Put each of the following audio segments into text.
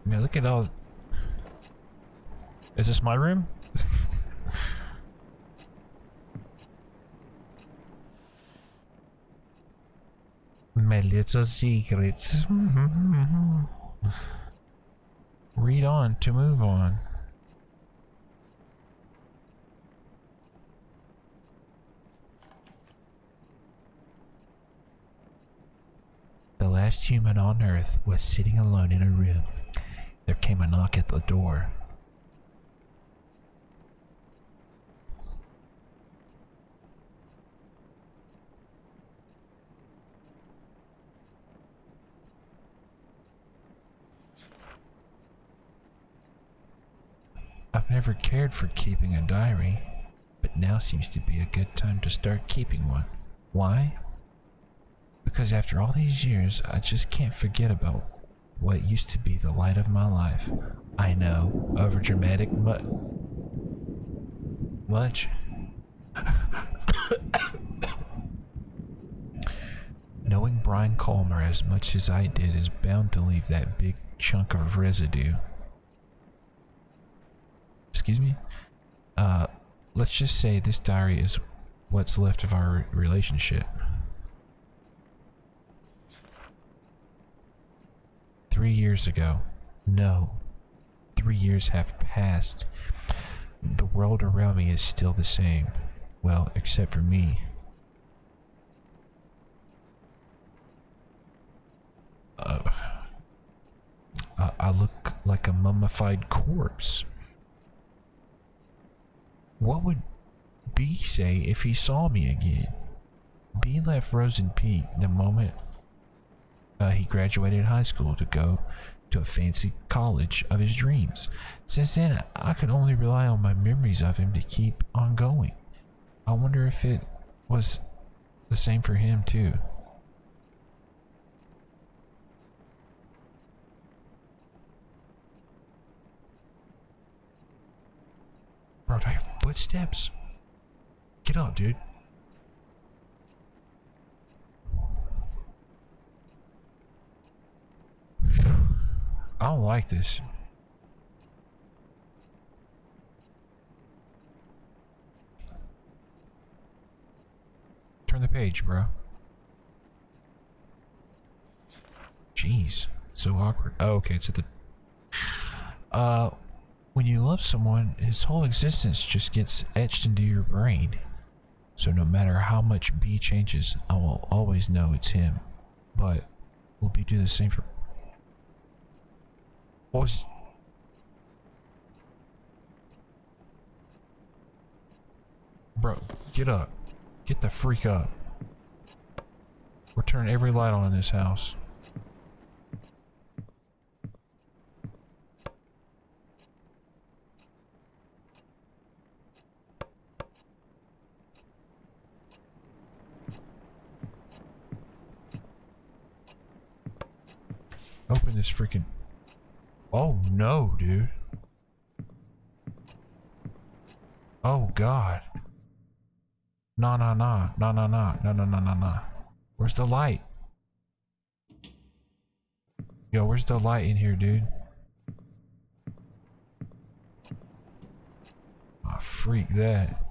Man, look at all. Is this my room? My little secrets. Read on to move on. The last human on Earth was sitting alone in a room. There came a knock at the door. I've never cared for keeping a diary, but now seems to be a good time to start keeping one. Why? Because after all these years, I just can't forget about what used to be the light of my life. I know, overdramatic, but much. Knowing Brian Colmer as much as I did is bound to leave that big chunk of residue. Excuse me? Let's just say this diary is what's left of our relationship. 3 years ago. No. 3 years have passed. The world around me is still the same. Well, except for me. I look like a mummified corpse. What would B say if he saw me again? B left Rosen Peak the moment he graduated high school to go to a fancy college of his dreams. Since then, I could only rely on my memories of him to keep on going. I wonder if it was the same for him too. Bro, do I have footsteps? Get up, dude. I don't like this. Turn the page, bro. Jeez, so awkward. Oh, okay, it's at the... When you love someone, his whole existence just gets etched into your brain. So no matter how much B changes, I will always know it's him. But will B do the same for... What was... Bro, get up. Get the freak up. We're turning every light on in this house. Open this freaking... Oh no, dude. Oh god. Nah. Where's the light? Yo, where's the light in here, dude? Ah, freak that.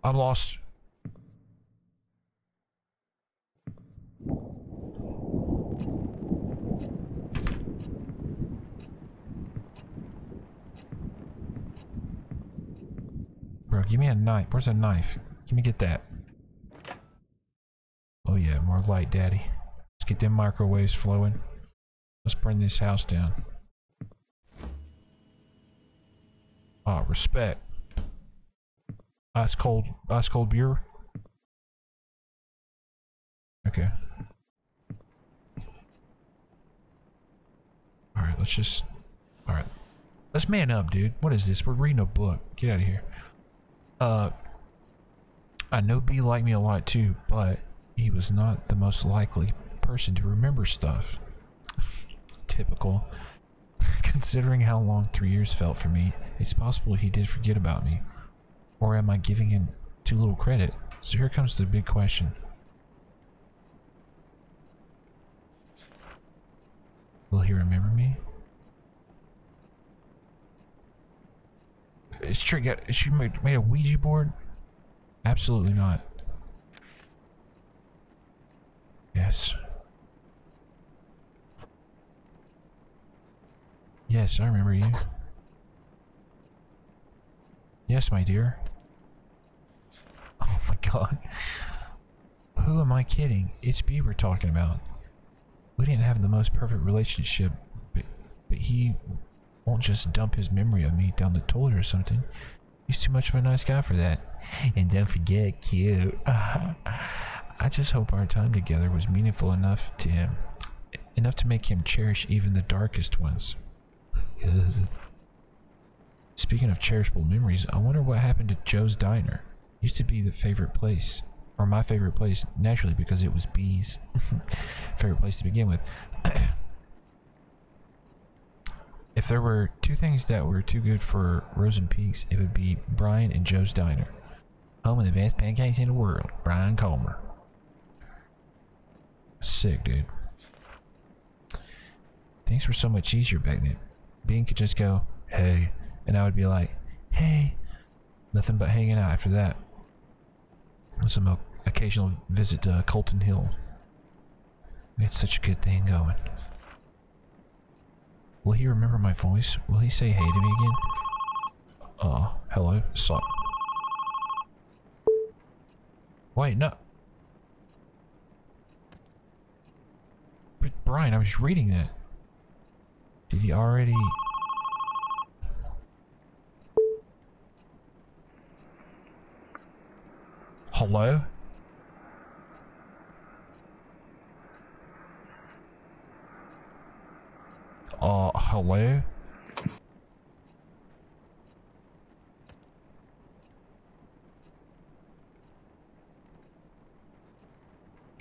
I'm lost. Bro, give me a knife. Where's a knife? Let me get that. Oh yeah, more light, daddy. Let's get them microwaves flowing. Let's burn this house down. Ah, respect. Ice cold beer. Okay. Alright, let's just... Alright. Let's man up, dude. What is this? We're reading a book. Get out of here. I know B liked me a lot too, but he was not the most likely person to remember stuff. Typical. Considering how long 3 years felt for me, it's possible he did forget about me. Or am I giving him too little credit? So here comes the big question. Will he remember me? She made a Ouija board? Absolutely not. Yes. Yes, I remember you. Yes, my dear. Oh my god. Who am I kidding? It's B we're talking about. We didn't have the most perfect relationship, but he won't just dump his memory of me down the toilet or something. He's too much of a nice guy for that. And don't forget, cute. I just hope our time together was meaningful enough to him. Enough to make him cherish even the darkest ones. Speaking of cherishable memories, I wonder what happened to Joe's Diner. Used to be the favorite place. Or my favorite place, naturally, because it was B's favorite place to begin with. If there were two things that were too good for Rose and Peaks, it would be Brian and Joe's Diner. Home of the best pancakes in the world, Brian Comer. Sick, dude. Things were so much easier back then. Bean could just go, hey, and I would be like, hey. Nothing but hanging out after that. With some occasional visit to Colton Hill. We had such a good thing going. Will he remember my voice? Will he say hey to me again? Hello? Stop. Wait, no. But Brian, I was reading that. Did he already... Hello? Hello?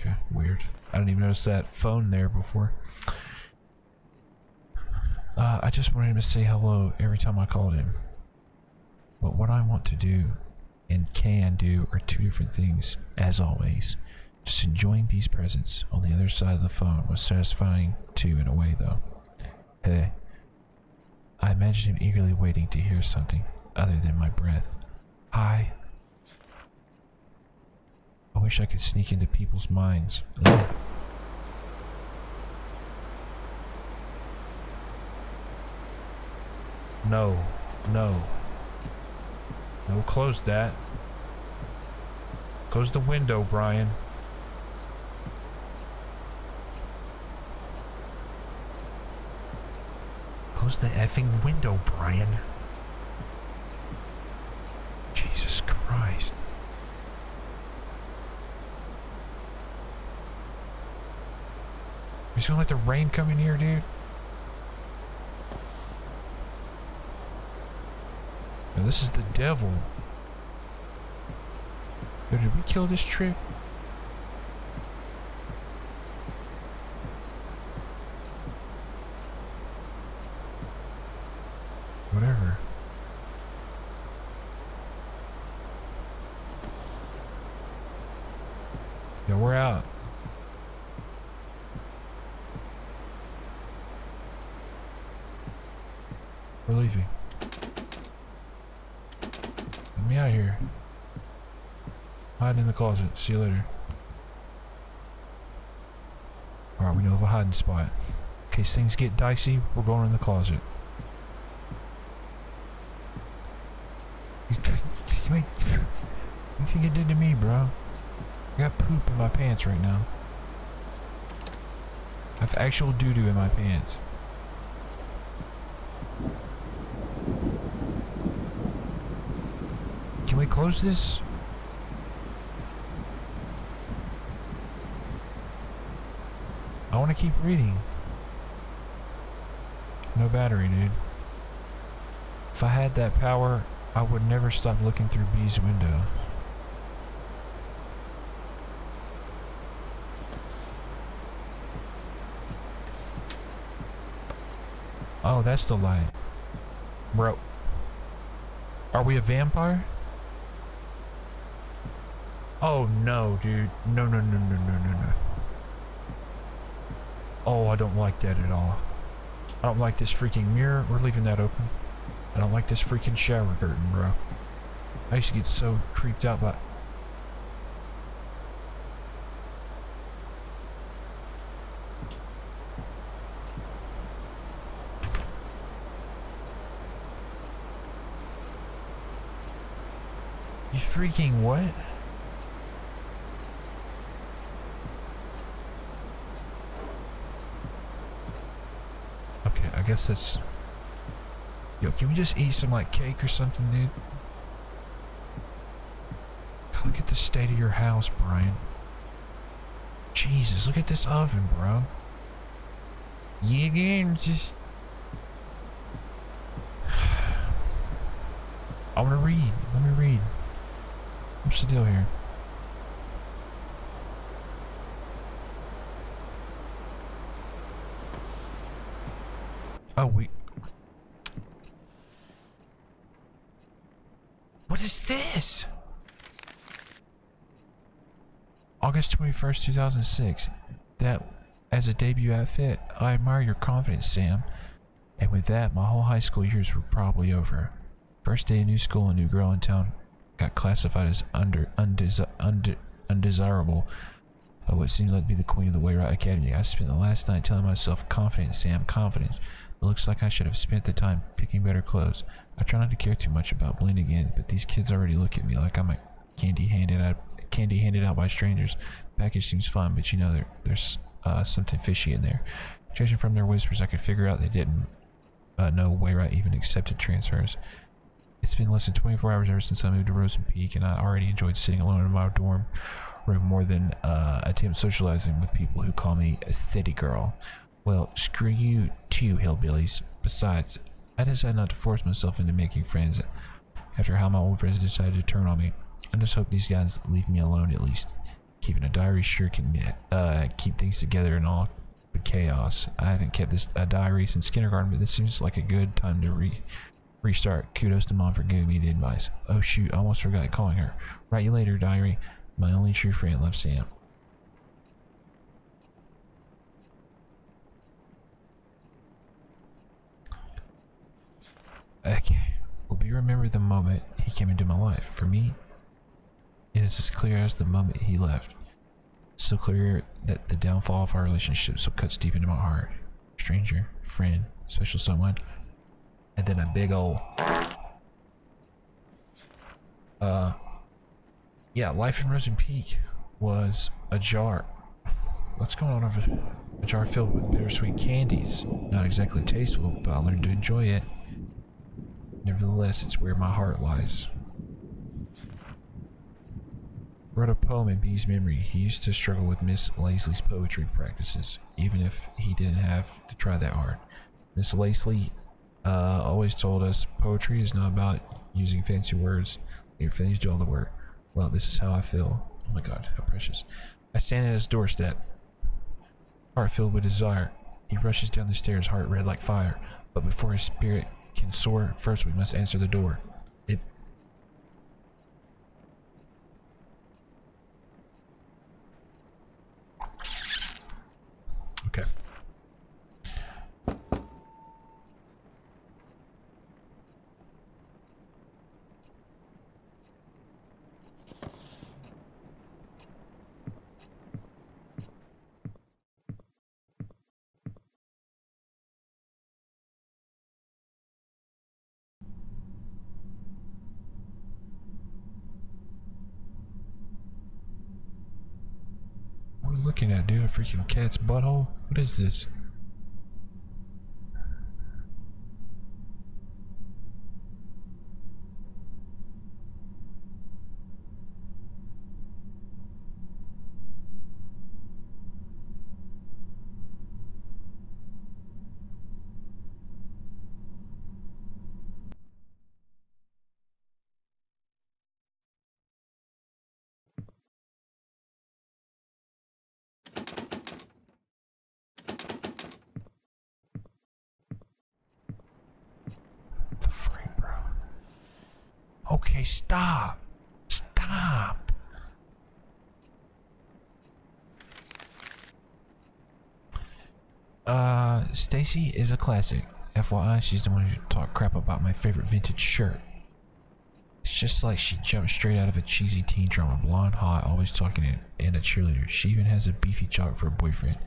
Okay, weird. I didn't even notice that phone there before. I just wanted him to say hello every time I called him. But what I want to do and can do are two different things, as always. Just enjoying B's presence on the other side of the phone was satisfying too, in a way, though. Hey. I imagined him eagerly waiting to hear something other than my breath. Hi. I wish I could sneak into people's minds. Ugh. No. No. No, close that. Close the window, Brian. Close the effing window, Brian. Jesus Christ. You just gonna let the rain come in here, dude? No, this is the devil. Yo, did we kill this trick? Whatever. Yeah, we're out. We're leaving. Get me out of here. Hide in the closet. See you later. Alright, we know of a hiding spot. In case things get dicey, we're going in the closet. What do you think it did to me, bro? I got poop in my pants right now. I have actual doo-doo in my pants. Can we close this? I want to keep reading. No battery, dude. If I had that power, I would never stop looking through B's window. Oh, that's the light. Bro. Are we a vampire? Oh no, dude. No, no, no, no, no, no, no. Oh, I don't like that at all. I don't like this freaking mirror. We're leaving that open. I don't like this freaking shower curtain, bro. I used to get so creeped out by... You freaking what? Okay, I guess that's... Yo, can we just eat some, like, cake or something, dude? God, look at the state of your house, Brian. Jesus, look at this oven, bro. Yeah, again, just... I want to read. Let me read. What's the deal here? Oh, wait. What is this? August 21st, 2006. That, as a debut outfit, I admire your confidence, Sam. And with that, my whole high school years were probably over. First day of new school, a new girl in town got classified as undesirable by what seems like to be the queen of the Wayrite Academy. I spent the last night telling myself, confidence, Sam, confidence. It looks like I should have spent the time picking better clothes. I try not to care too much about blending in, but these kids already look at me like I'm a candy handed out by strangers. The package seems fun, but you know there's something fishy in there. Judging from their whispers, I could figure out they didn't know Wayrite even accepted transfers. It's been less than 24 hours ever since I moved to Rosen Peak, and I already enjoyed sitting alone in my dorm room more than attempt socializing with people who call me a city girl. Well, screw you too, hillbillies. Besides, I decided not to force myself into making friends after how my old friends decided to turn on me. I just hope these guys leave me alone at least. Keeping a diary sure can keep things together in all the chaos. I haven't kept a diary since kindergarten, but this seems like a good time to restart. Kudos to Mom for giving me the advice. Oh shoot, I almost forgot calling her. Write you later, diary. My only true friend, love, Sam. Okay. Will be remembered the moment he came into my life. For me, it is as clear as the moment he left. So clear that the downfall of our relationship so cuts deep into my heart. Stranger, friend, special someone, and then a big ol' yeah, life in Rosen Peak was a jar. What's going on over a jar filled with bittersweet candies? Not exactly tasteful, but I learned to enjoy it. Nevertheless, it's where my heart lies. Wrote a poem in B's memory. He used to struggle with Miss Laisley's poetry practices, even if he didn't have to try that hard. Miss Laisley always told us poetry is not about using fancy words. Let your feelings do all the work. Well, this is how I feel. Oh my god, how precious. I stand at his doorstep, heart filled with desire. He rushes down the stairs, heart red like fire. But before his spirit can soar, first we must answer the door. Okay. What are we looking at, dude? A freaking cat's butthole? What is this? The freak, bro. Okay, stop. Stop. Stacy is a classic. FYI, she's the one who talked crap about my favorite vintage shirt. It's just like she jumped straight out of a cheesy teen drama, blonde, hot, always talking and a cheerleader. She even has a beefy jock for a boyfriend.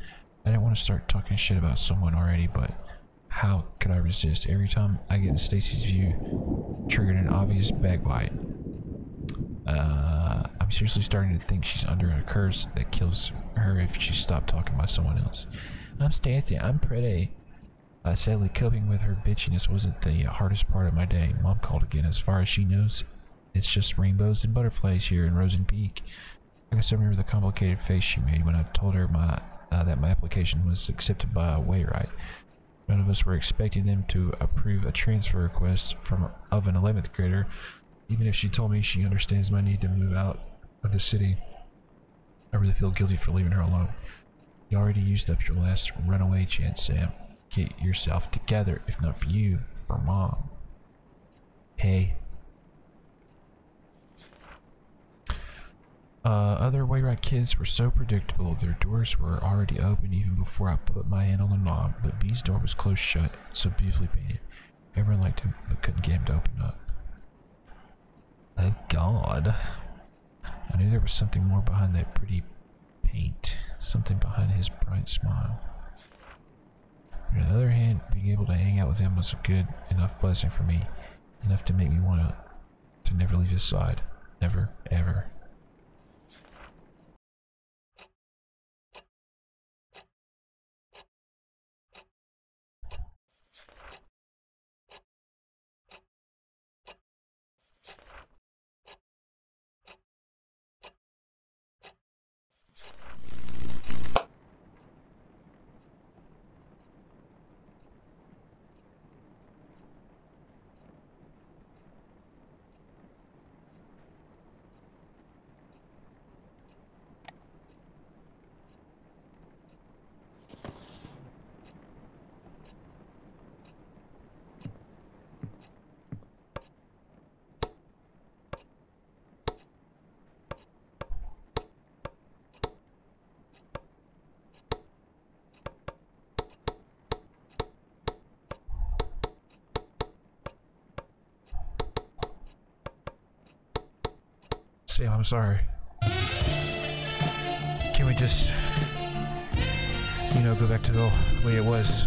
I didn't want to start talking shit about someone already, but how could I resist? Every time I get in Stacy's view, triggered an obvious backbite. I'm seriously starting to think she's under a curse that kills her if she stopped talking by someone else. I'm Stacy, I'm pretty. Sadly, coping with her bitchiness wasn't the hardest part of my day. Mom called again. As far as she knows, it's just rainbows and butterflies here in Rosen Peak. I guess I remember the complicated face she made when I told her that my application was accepted by Wayrite. None of us were expecting them to approve a transfer request of an 11th grader, even if she told me she understands my need to move out of the city. I really feel guilty for leaving her alone. You already used up your last runaway chance, Sam. Get yourself together, if not for you, for Mom. Hey. Other Wayrite kids were so predictable. Their doors were already open even before I put my hand on the knob, but B's door was closed shut, so beautifully painted. Everyone liked him, but couldn't get him to open up. Oh God. I knew there was something more behind that pretty paint. Something behind his bright smile. On the other hand, being able to hang out with him was a good enough blessing for me. Enough to make me want to never leave his side. Never, ever. Sam, I'm sorry. Can we just, you know, go back to the way it was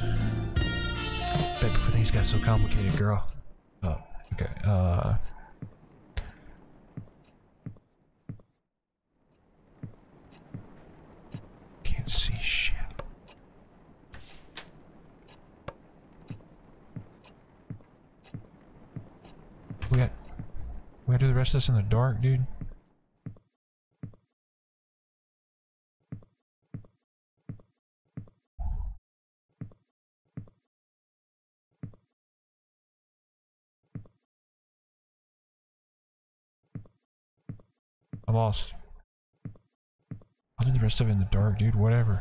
back before things got so complicated, girl? Oh, okay. Can't see shit. We gotta do the rest of this in the dark, dude. I'm lost. I'll do the rest of it in the dark, dude. Whatever.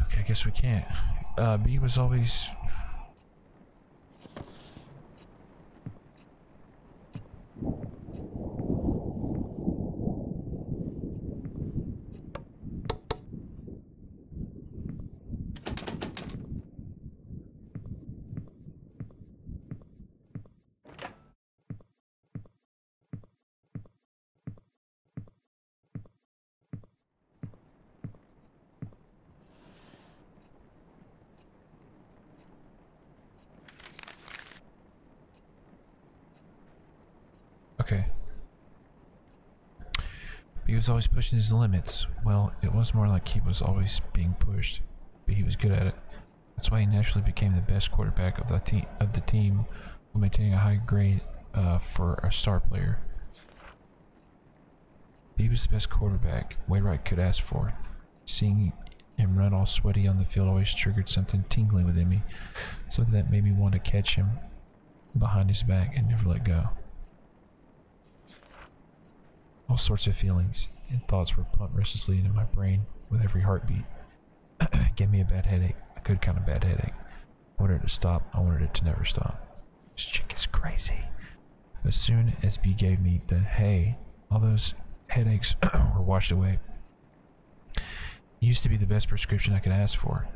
Okay, I guess we can't. B was always... Okay. He was always pushing his limits. Well, it was more like he was always being pushed, but he was good at it. That's why he naturally became the best quarterback of the team, while maintaining a high grade for a star player. He was the best quarterback Wayrite could ask for. Seeing him run all sweaty on the field always triggered something tingling within me, something that made me want to catch him behind his back and never let go. All sorts of feelings and thoughts were pumped restlessly into my brain with every heartbeat. Gave me a bad headache, a good kind of bad headache. I wanted it to stop, I wanted it to never stop. This chick is crazy. As soon as B gave me the hey, all those headaches were washed away. used to be the best prescription I could ask for.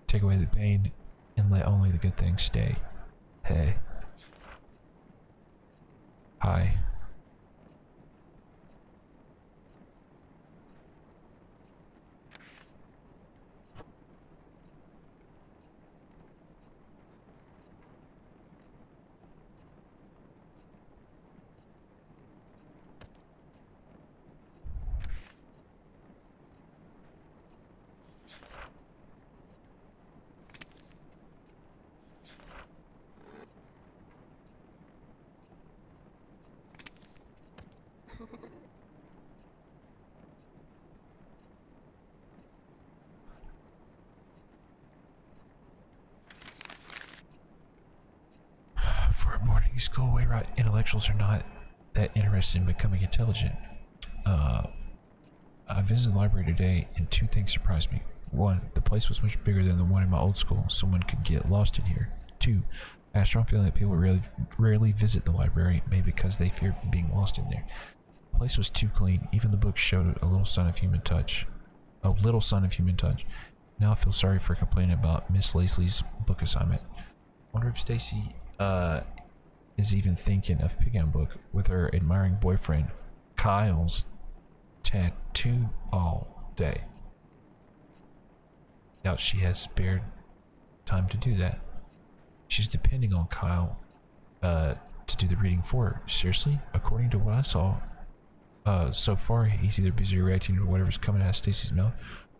Take away the pain and let only the good things stay. Hey. Hi. For a boarding school, way right, intellectuals are not that interested in becoming intelligent. I visited the library today, and two things surprised me. One, the place was much bigger than the one in my old school. Someone could get lost in here. Two, I have a strong feeling that people rarely visit the library, maybe because they fear being lost in there. The place was too clean. Even the books showed a little sign of human touch. A little sign of human touch. Now I feel sorry for complaining about Miss Lacey's book assignment. I wonder if Stacy is even thinking of picking a book with her admiring boyfriend Kyle's tattoo all day. Doubt she has spared time to do that. She's depending on Kyle to do the reading for her. Seriously? According to what I saw so far, he's either busy reacting to whatever's coming out of Stacy's mouth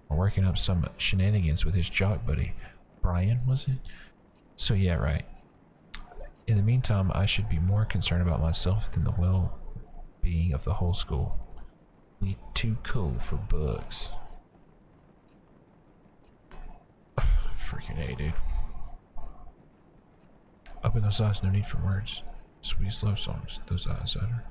or working up some shenanigans with his jock buddy. Brian, was it? So yeah, right. In the meantime, I should be more concerned about myself than the well-being of the whole school. We too cool for books. Freaking A, dude. Open those eyes, no need for words. Sweetest love songs, those eyes utter.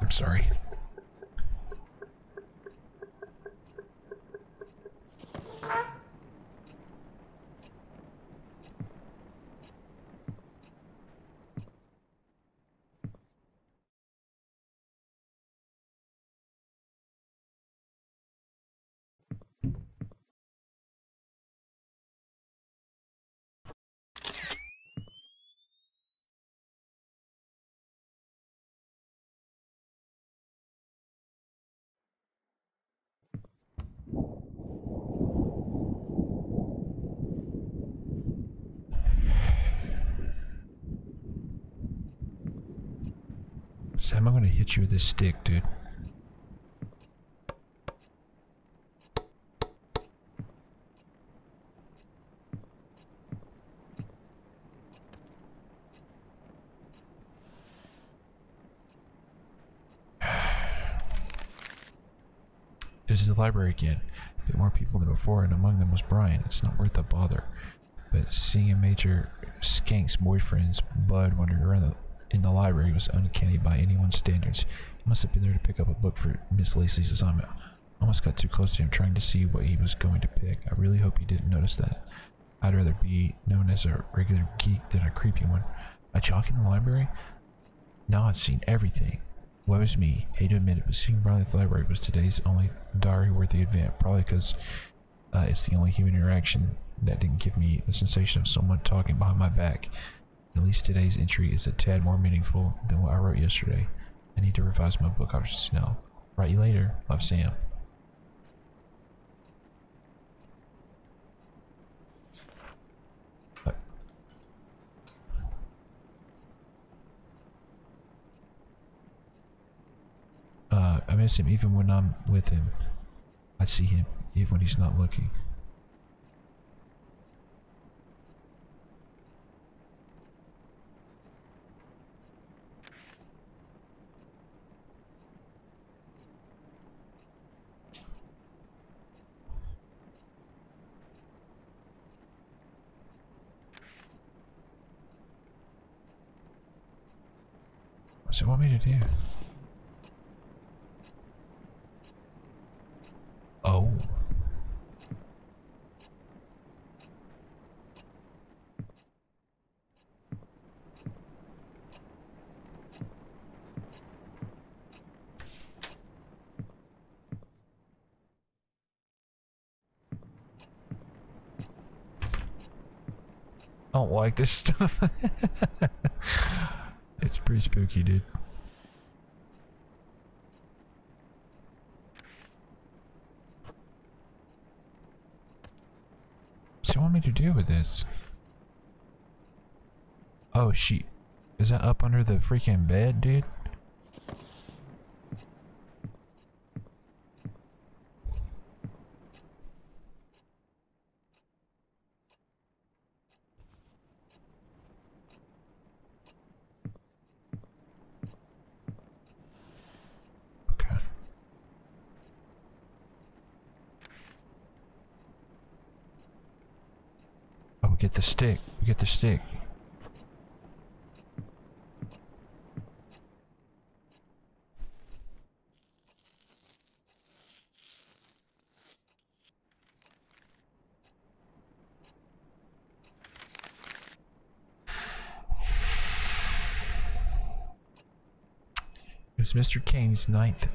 I'm sorry. Sam, I'm gonna hit you with this stick, dude. Visited the library again. A bit more people than before, and among them was Brian. It's not worth the bother. But seeing a major skank's boyfriend's bud wandering around in the library was uncanny by anyone's standards. He must have been there to pick up a book for Miss Lacey's assignment. I almost got too close to him trying to see what he was going to pick. I really hope he didn't notice that. I'd rather be known as a regular geek than a creepy one. A jock in the library? Now I've seen everything. Woe's me. Hate to admit it, but seeing Brian at the library was today's only diary-worthy event. Probably because it's the only human interaction that didn't give me the sensation of someone talking behind my back. At least today's entry is a tad more meaningful than what I wrote yesterday. I need to revise my book options now. Write you later. Love, Sam. I miss him even when I'm with him. I see him even when he's not looking. What's it want me to do? Oh. I don't like this stuff. It's pretty spooky, dude. What do you want me to do with this? Oh, she... Is that up under the freaking bed, dude? Okay. Oh, we get the stick. We get the stick. It was Mr. Kane's ninth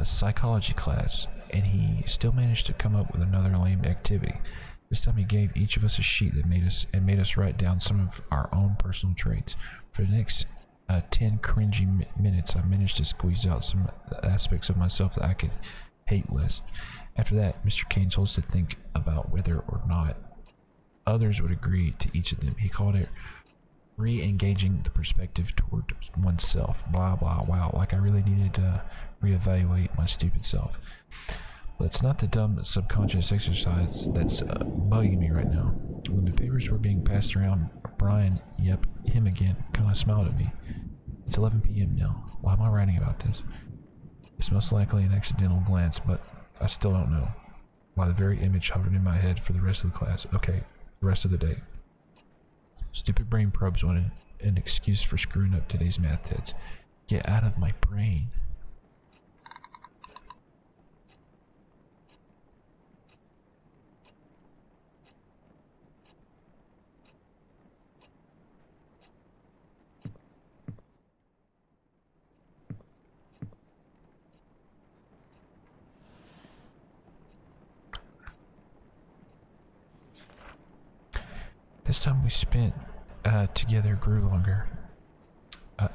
psychology class, and he still managed to come up with another lame activity. This time he gave each of us a sheet that made us write down some of our own personal traits. For the next 10 cringy minutes, I managed to squeeze out some aspects of myself that I could hate less. After that, Mr. Kane told us to think about whether or not others would agree to each of them. He called it re-engaging the perspective toward oneself. Blah blah. Wow, like I really needed to reevaluate my stupid self. But it's not the dumb subconscious exercise that's bugging me right now. When the papers were being passed around, Brian, yep, him again, kind of smiled at me. It's 11 p.m. now. Why am I writing about this? It's most likely an accidental glance, but I still don't know. Why the very image hovered in my head for the rest of the class. Okay, the rest of the day. Stupid brain probes wanted an excuse for screwing up today's math tests. Get out of my brain. This time we spent together grew longer.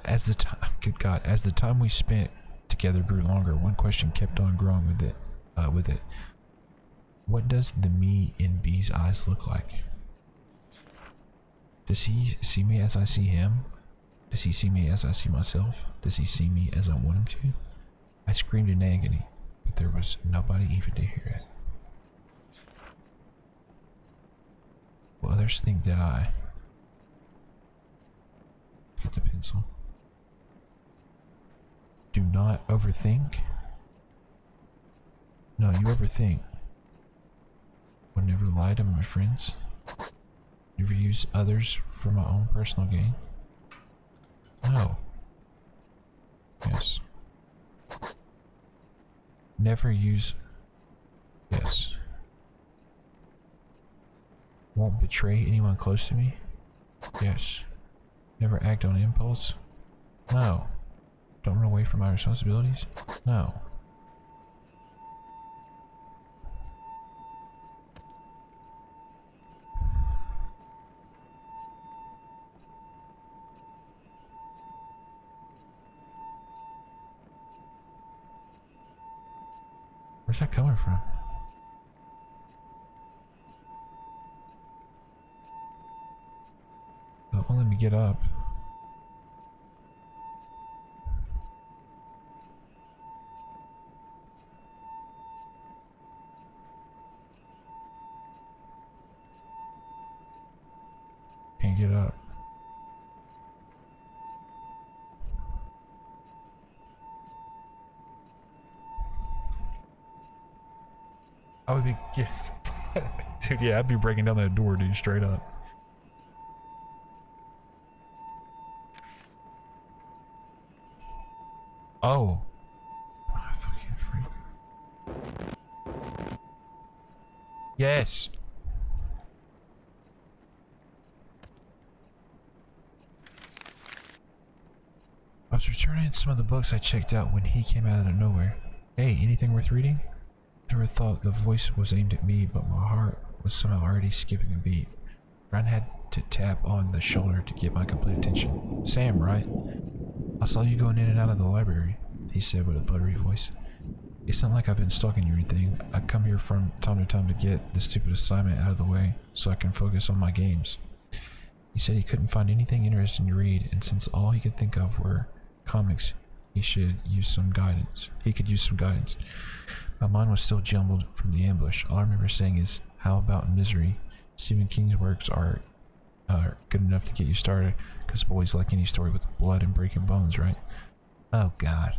As the time we spent together grew longer, one question kept on growing with it. What does the me in B's eyes look like? Does he see me as I see him? Does he see me as I see myself? Does he see me as I want him to? I screamed in agony, but there was nobody even to hear it. Will others think that I... Get the pencil. Do not overthink. No, you overthink. Would never lie to my friends. Never use others for my own personal gain. No. Yes. Never use... Yes. Won't betray anyone close to me? Yes. Never act on impulse? No. Don't run away from my responsibilities? No. Where's that coming from? That won't let me get up. Can't get up. I would be... Dude, yeah, I'd be breaking down that door, dude, straight up. Oh. I fucking freak. Yes. I was returning some of the books I checked out when he came out of nowhere. Hey, anything worth reading? Never thought the voice was aimed at me, but my heart was somehow already skipping a beat. Ryan had to tap on the shoulder to get my complete attention. Sam, right? I saw you going in and out of the library, he said with a buttery voice. It's not like I've been stalking you or anything. I come here from time to time to get the stupid assignment out of the way so I can focus on my games. He said he couldn't find anything interesting to read, and since all he could think of were comics, he could use some guidance. My mind was still jumbled from the ambush. All I remember saying is, how about Misery? Stephen King's works are good enough to get you started, because boys like any story with blood and breaking bones, right? Oh god.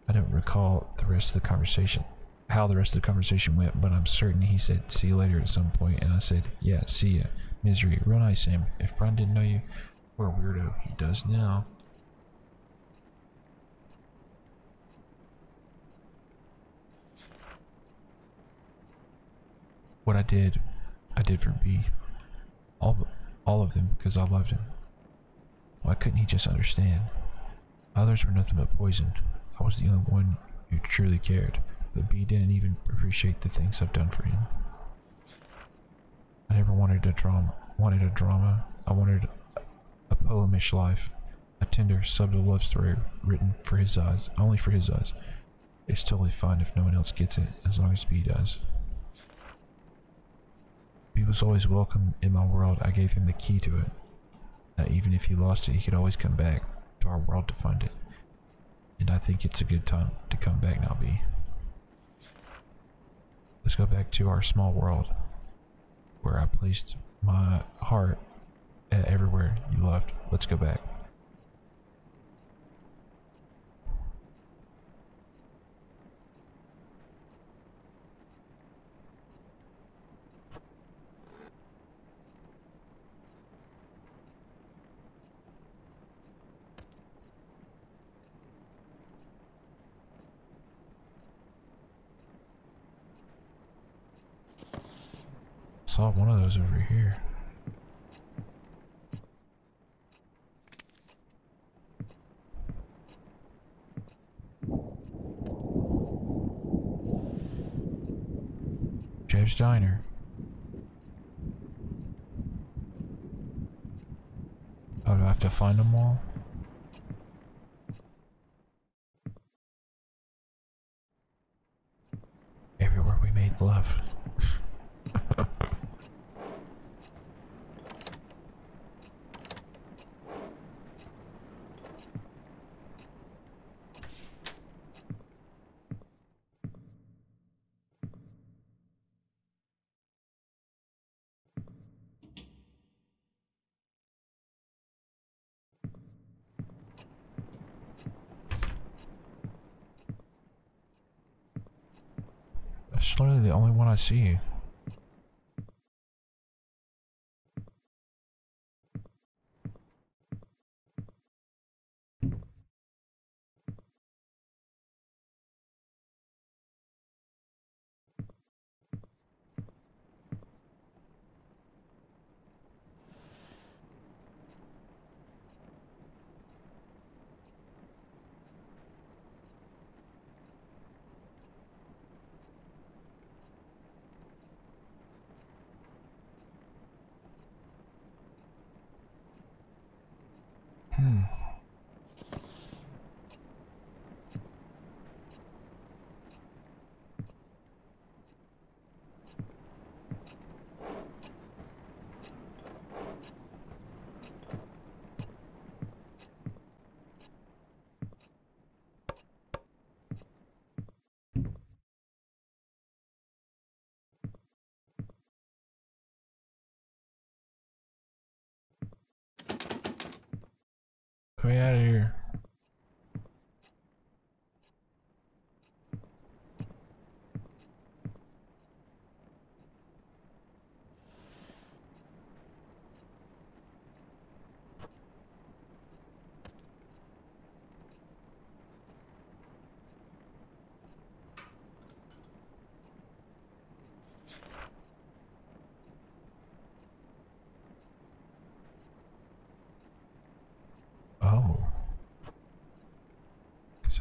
I don't recall the rest of the conversation, how the rest of the conversation went, but I'm certain he said, see you later at some point, and I said, yeah, see ya. Misery. Real nice, Sam. If Brian didn't know you were a weirdo, he does now. What I did for B. All of them, because I loved him. Why couldn't he just understand? Others were nothing but poison. I was the only one who truly cared, but B didn't even appreciate the things I've done for him. I never wanted a drama. I wanted a poemish life, a tender, subtle love story written for his eyes, only for his eyes. It's totally fine if no one else gets it, as long as B does. B was always welcome in my world. I gave him the key to it. Even if he lost it, he could always come back to our world to find it. And I think it's a good time to come back now, B. Let's go back to our small world, where I placed my heart everywhere you loved. Let's go back. Saw one of those over here. Jeff's Diner. Oh, do I have to find them all? Everywhere we made love. That's literally the only one I see. Get me out of here.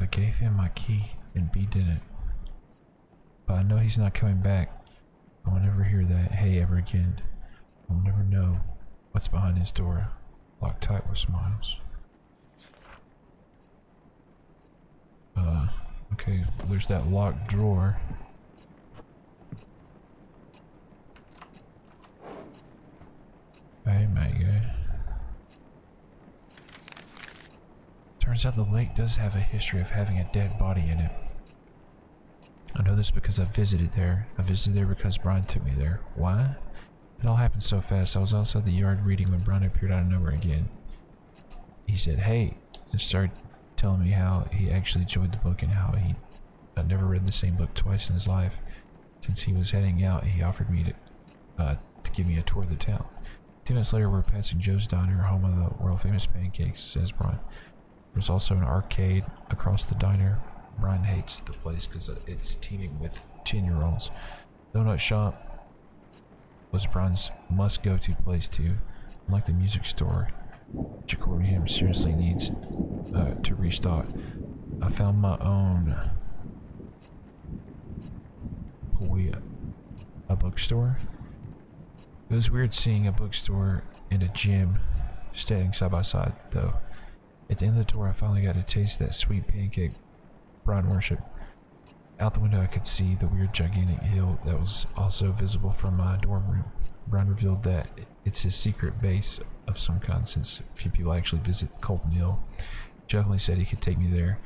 I gave him my key and B didn't. But I know he's not coming back. I will never hear that hey ever again. I'll never know what's behind his door, locked tight with smiles. Okay, there's that locked drawer. Hey, mate. Turns out the lake does have a history of having a dead body in it. I know this because I visited there. I visited there because Brian took me there. Why? It all happened so fast. I was outside the yard reading when Brian appeared out of nowhere again. He said, hey, and started telling me how he actually enjoyed the book and how he had never read the same book twice in his life. Since he was heading out, he offered me to give me a tour of the town. 2 minutes later, we're passing Joe's Diner, home of the world-famous pancakes, says Brian. There's also an arcade across the diner. Brian hates the place because it's teeming with 10-year-olds. Donut shop was Brian's must-go-to place too. Unlike the music store, which according to him seriously needs to restock. I found my own a bookstore. It was weird seeing a bookstore and a gym standing side by side, though. At the end of the tour, I finally got to taste that sweet pancake Brian worshipped. Out the window, I could see the weird gigantic hill that was also visible from my dorm room. Brian revealed that it's his secret base of some kind, since few people actually visit Colton Hill. He jokingly said he could take me there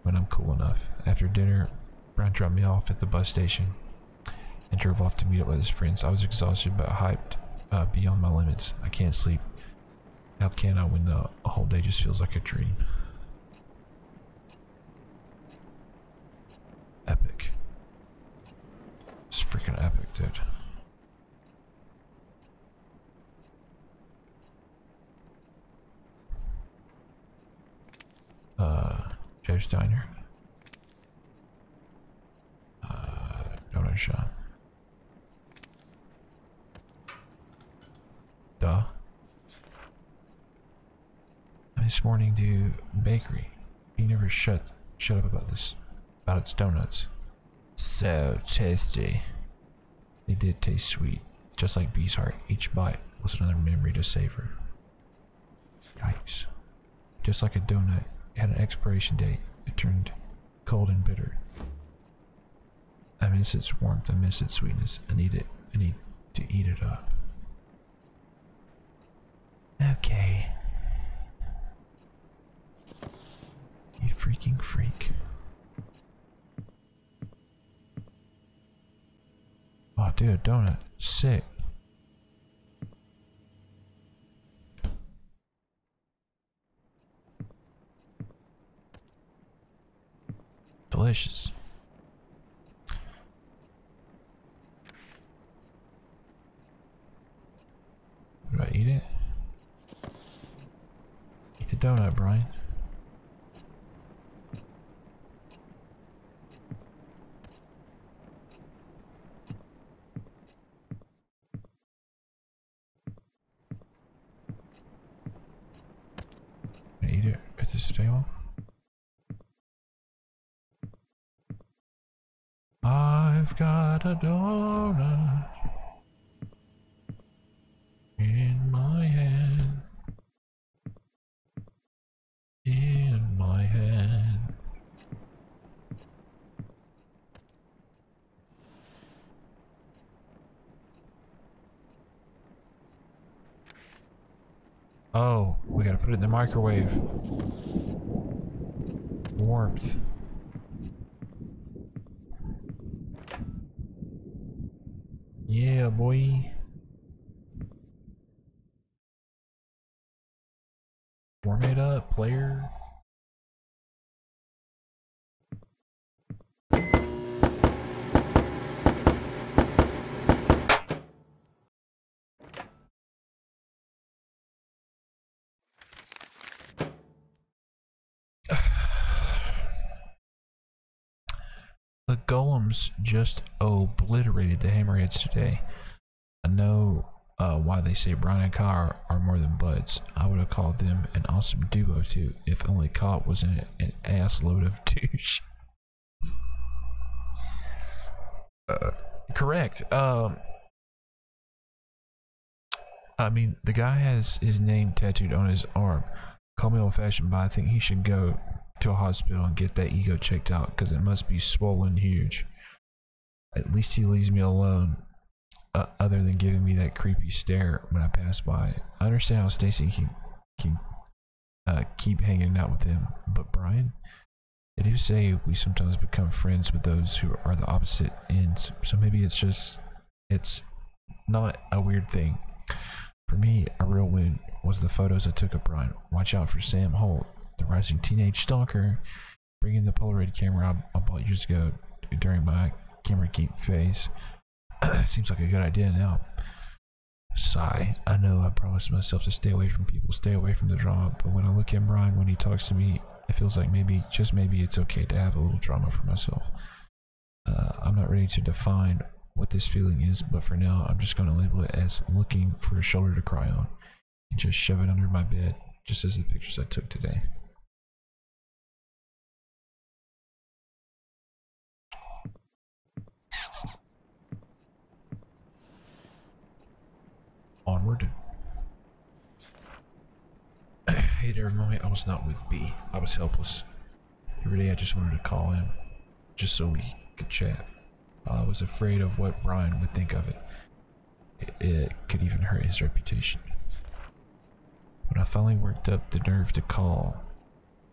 when I'm cool enough. After dinner, Brian dropped me off at the bus station and drove off to meet up with his friends. I was exhausted but hyped beyond my limits. I can't sleep. How can I when the whole day just feels like a dream? Epic. It's freaking epic, dude. Joe's Diner. Donut shop. Duh. This morning to bakery. He never shut up about its donuts. So tasty. They did taste sweet, just like B's heart. Each bite was another memory to savor. Yikes. Just like a donut, it had an expiration date. It turned cold and bitter. I miss its warmth, I miss its sweetness. I need to eat it up. Okay. You freaking freak. Oh, dude, donut. Sick. Delicious. Do I eat it? Eat the donut, Brian. Eat it at this table. I've got a donut in my hand. In my hand. Oh, we gotta put it in the microwave. Warmth. Yeah, boy. Warm it up, player. The golems just obliterated the hammerheads today. I know why they say Brian and Kyle are more than buds. I would have called them an awesome duo too, if only Kyle wasn't an ass load of douche. Correct. I mean, the guy has his name tattooed on his arm. Call me old-fashioned, but I think he should go to a hospital and get that ego checked out, because it must be swollen huge. At least he leaves me alone, other than giving me that creepy stare when I pass by. I understand how Stacy can keep hanging out with him, but Brian? They do say we sometimes become friends with those who are the opposite ends, so maybe it's not a weird thing. For me, a real win was the photos I took of Brian. Watch out for Sam Holt, the rising teenage stalker, bringing the Polaroid camera I bought years ago during my camera geek phase. Seems like a good idea now. Sigh. I know I promised myself to stay away from people, stay away from the drama, but when I look at Brian, when he talks to me, it feels like maybe, just maybe, it's okay to have a little drama for myself. I'm not ready to define what this feeling is, but for now, I'm just going to label it as looking for a shoulder to cry on and just shove it under my bed, just as the pictures I took today. Onward. Hey there, moment I was not with B. I was helpless. Every day I just wanted to call him, just so we could chat. I was afraid of what Brian would think of it. It could even hurt his reputation. When I finally worked up the nerve to call,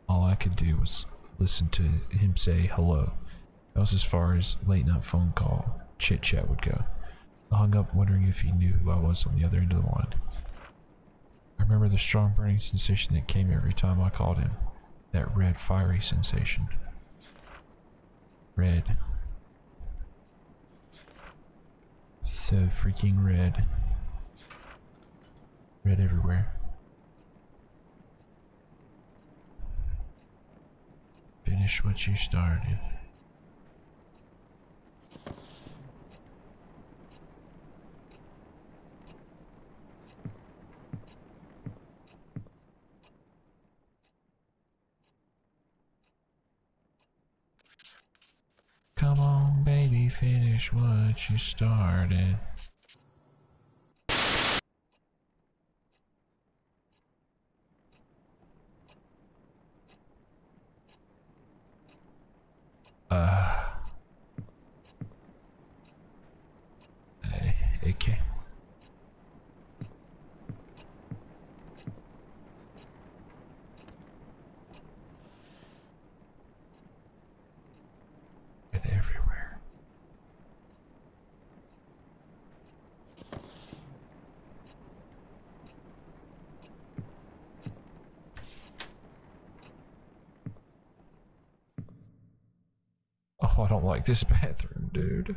all I could do was listen to him say hello. That was as far as late night phone call chit chat would go. I hung up wondering if he knew who I was on the other end of the line. I remember the strong burning sensation that came every time I called him. That red fiery sensation. Red. So freaking red. Red everywhere. Finish what you started. Come on, baby, finish what you started. Okay. Everywhere. Oh, I don't like this bathroom, dude.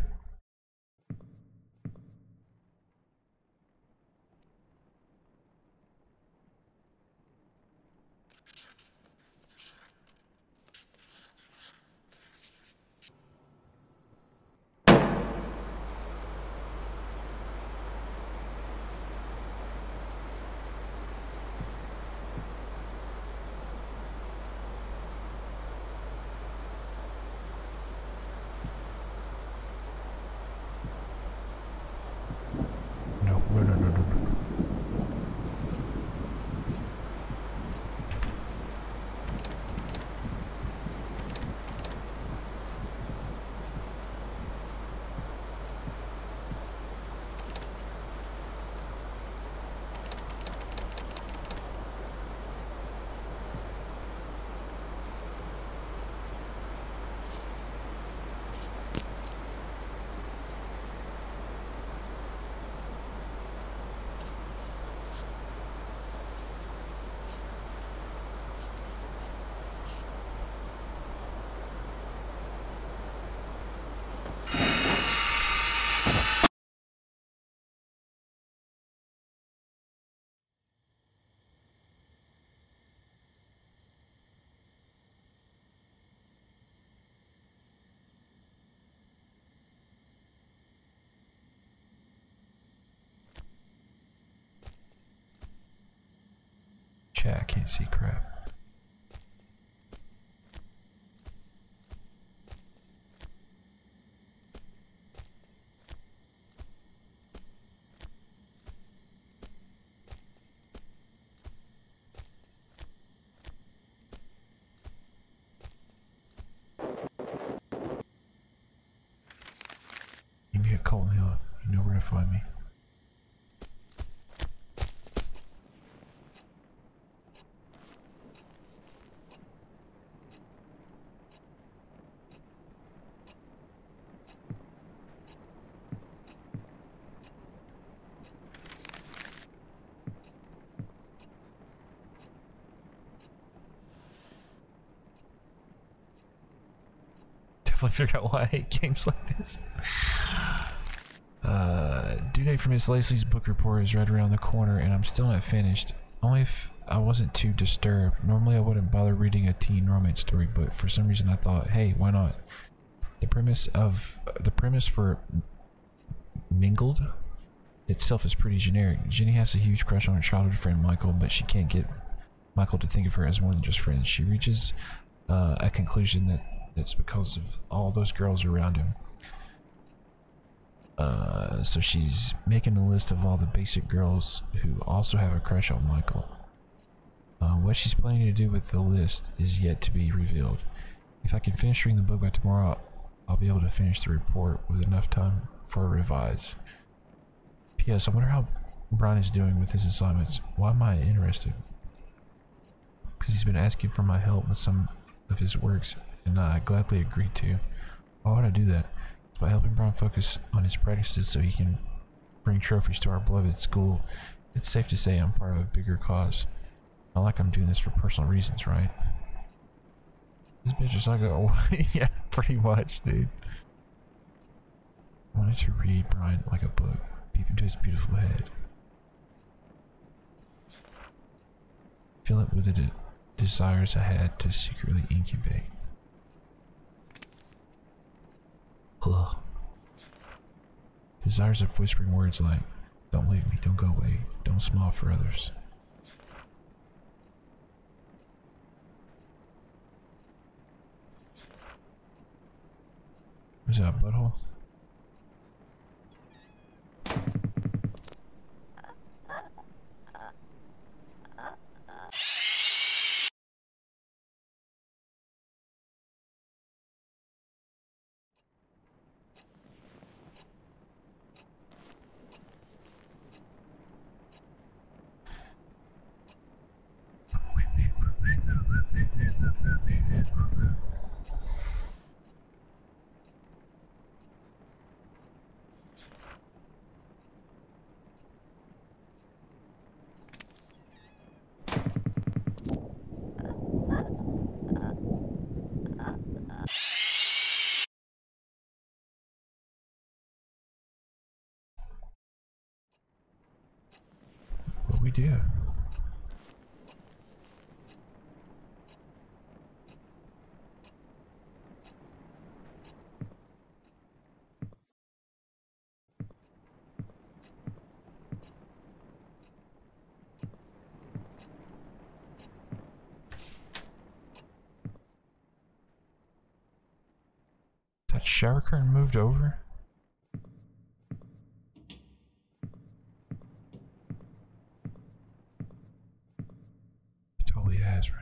Okay, I can't see crap. You can get Colton Hill. You know where to find me. Definitely figured out why I hate games like this. Due date for Miss Lacey's book report is right around the corner and I'm still not finished. Only if I wasn't too disturbed. Normally I wouldn't bother reading a teen romance story, but for some reason I thought, hey, why not? The premise for Mingled itself is pretty generic. Jenny has a huge crush on her childhood friend Michael, but she can't get Michael to think of her as more than just friends. She reaches a conclusion that it's because of all those girls around him. So she's making a list of all the basic girls who also have a crush on Michael. What she's planning to do with the list is yet to be revealed. If I can finish reading the book by tomorrow, I'll be able to finish the report with enough time for a revise. P.S. I wonder how Brian is doing with his assignments. Why am I interested? Because he's been asking for my help with some of his works, and I gladly agreed to. Why would I do that? By helping Brian focus on his practices so he can bring trophies to our beloved school. It's safe to say I'm part of a bigger cause. Not like I'm doing this for personal reasons, right? This bitch is like a... yeah, pretty much, dude. I wanted to read Brian like a book, peep into his beautiful head. Fill it with the desires I had to secretly incubate. Ugh. Desires of whispering words like, don't leave me, don't go away, don't smile for others. Is that a butthole? What we do? That shower curtain moved over? It totally has, right?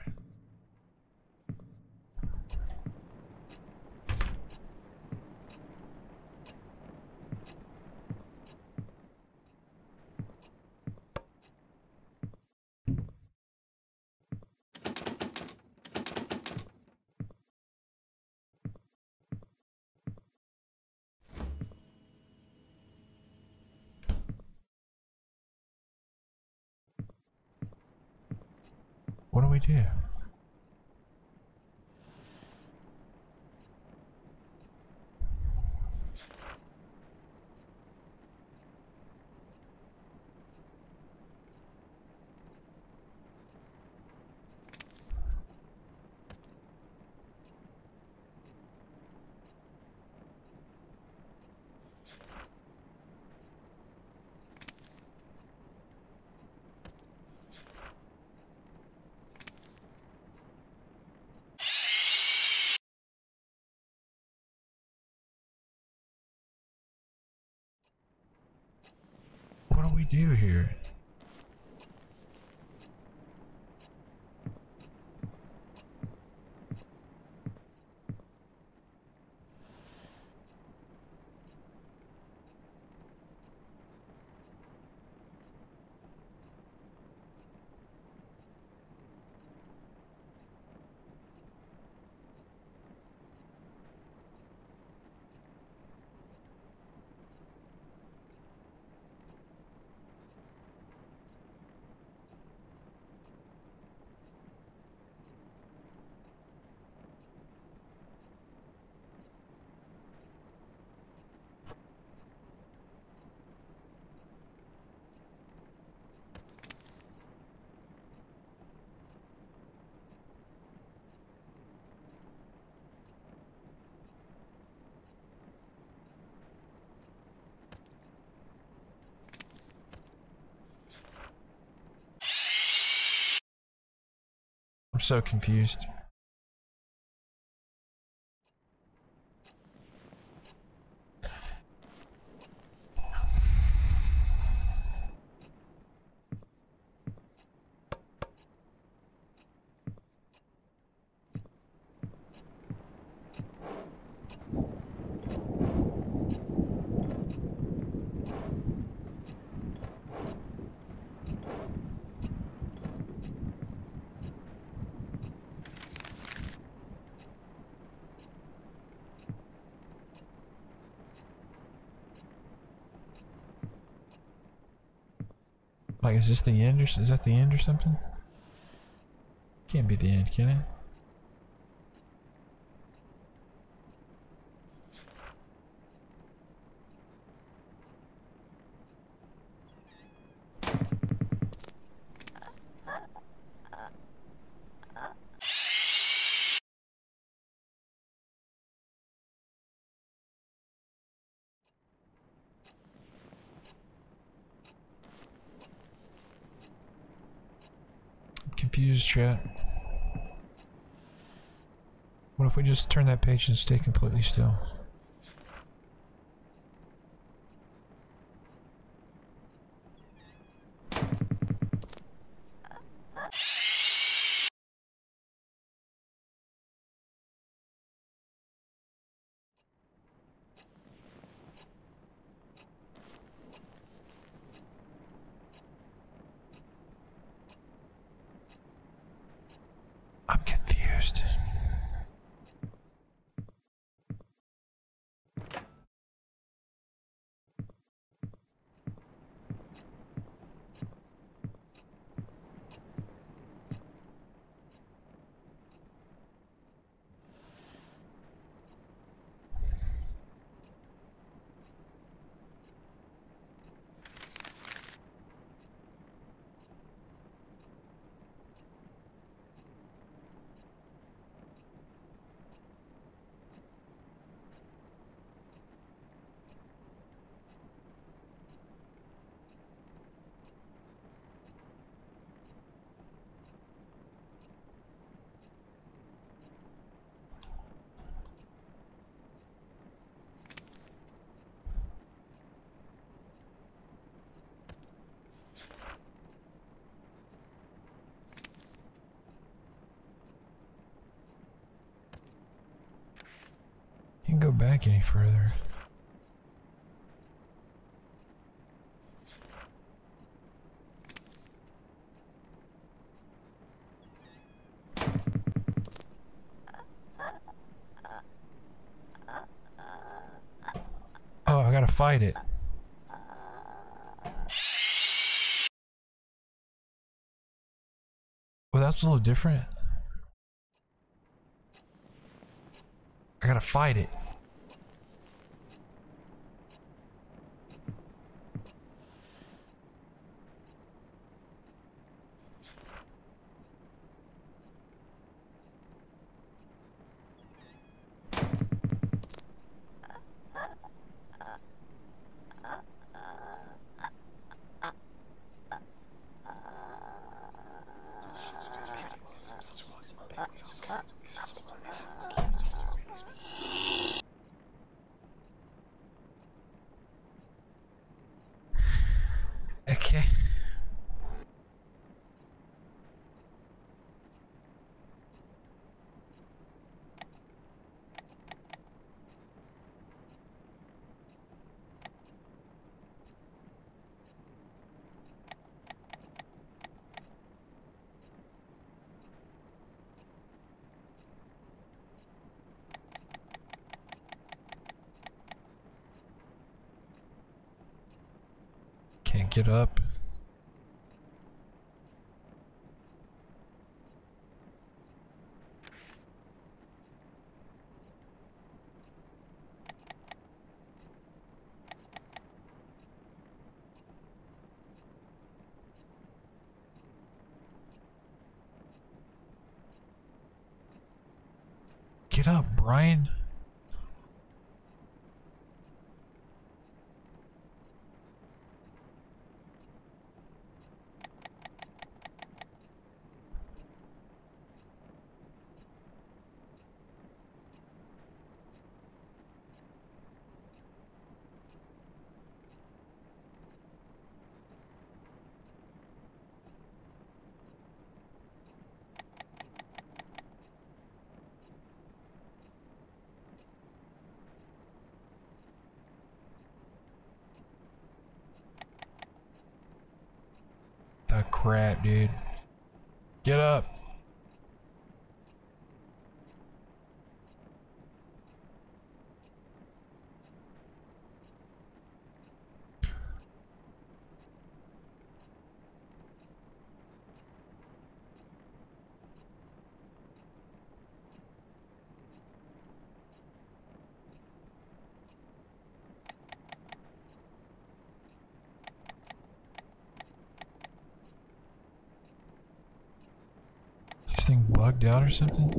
What do we do? we do here? I'm so confused. Like, is this the end, or is that the end or something? Can't be the end, can it? Confused, chat. What if we just turn that page and stay completely still? I'm confused. Can't go back any further. Oh, I gotta fight it. Well, that's a little different. I gotta fight it. Get up. Get up, Brian. The crap, dude. Get up. Thing bugged out or something?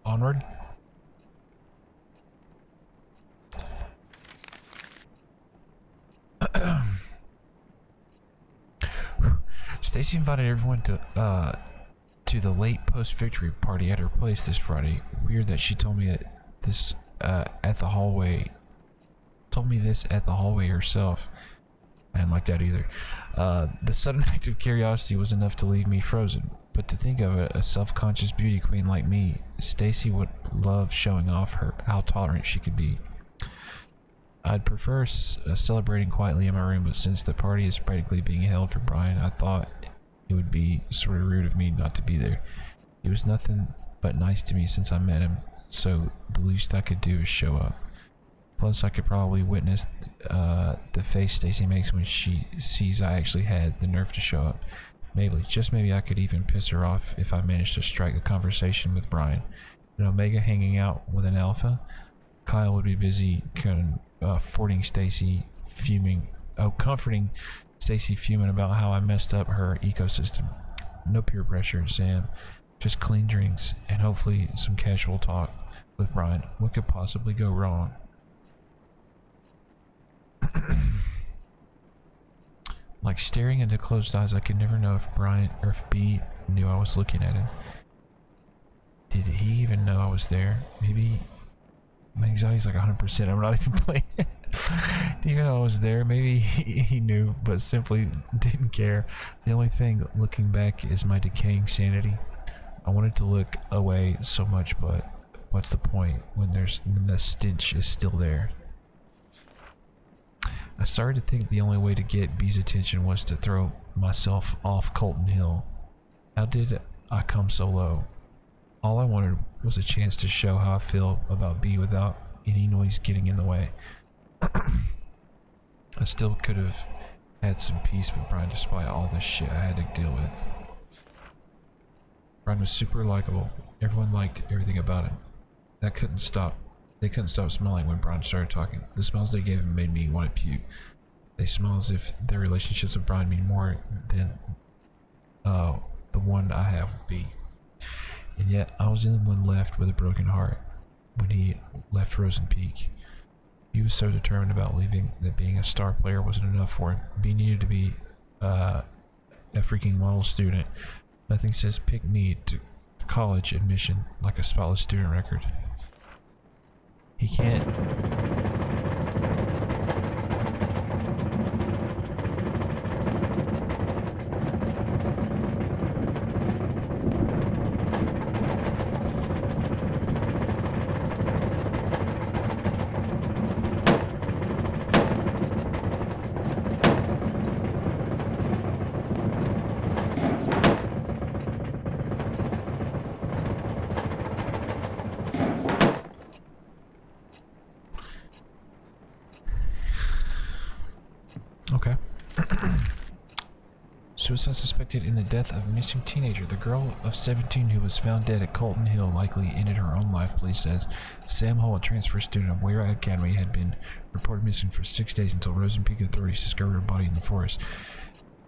Onward. Stacy invited everyone to the late post-victory party at her place this Friday. Weird that she told me that this at the hallway. Told me this at the hallway herself. I didn't like that either. The sudden act of curiosity was enough to leave me frozen. But to think of a self-conscious beauty queen like me, Stacy would love showing off how tolerant she could be. I'd prefer celebrating quietly in my room, but since the party is practically being held for Brian, I thought it would be sort of rude of me not to be there. He was nothing but nice to me since I met him, so the least I could do is show up. Plus, I could probably witness the face Stacy makes when she sees I actually had the nerve to show up. Maybe, just maybe I could even piss her off if I managed to strike a conversation with Brian. And Omega hanging out with an alpha, Kyle would be busy comforting Stacy fuming about how I messed up her ecosystem. No peer pressure, Sam. Just clean drinks and hopefully some casual talk with Brian. What could possibly go wrong? Like staring into closed eyes, I could never know if Brian or if B knew I was looking at him. Did he even know I was there? Maybe my anxiety's like 100%. I'm not even playing it. Even though I was there, maybe he knew, but simply didn't care. The only thing looking back is my decaying sanity. I wanted to look away so much, but what's the point when the stench is still there? I started to think the only way to get B's attention was to throw myself off Colton Hill. How did I come so low? All I wanted was a chance to show how I feel about B without any noise getting in the way. I still could have had some peace with Brian despite all the shit I had to deal with. Brian was super likable. Everyone liked everything about him. They couldn't stop smelling when Brian started talking. The smells they gave him made me want to puke. They smell as if their relationships with Brian mean more than the one I have with B. And yet, I was the only one left with a broken heart when he left Rosen Peak. He was so determined about leaving that being a star player wasn't enough for him. He needed to be a freaking model student. Nothing says pick me to college admission like a spotless student record. He can't. Okay. Suicide suspected in the death of missing teenager. The girl of 17 who was found dead at Colton Hill likely ended her own life, police says. Sam Hall, a transfer student of Wayra Academy, had been reported missing for 6 days until Rosen Peak authorities discovered her body in the forest.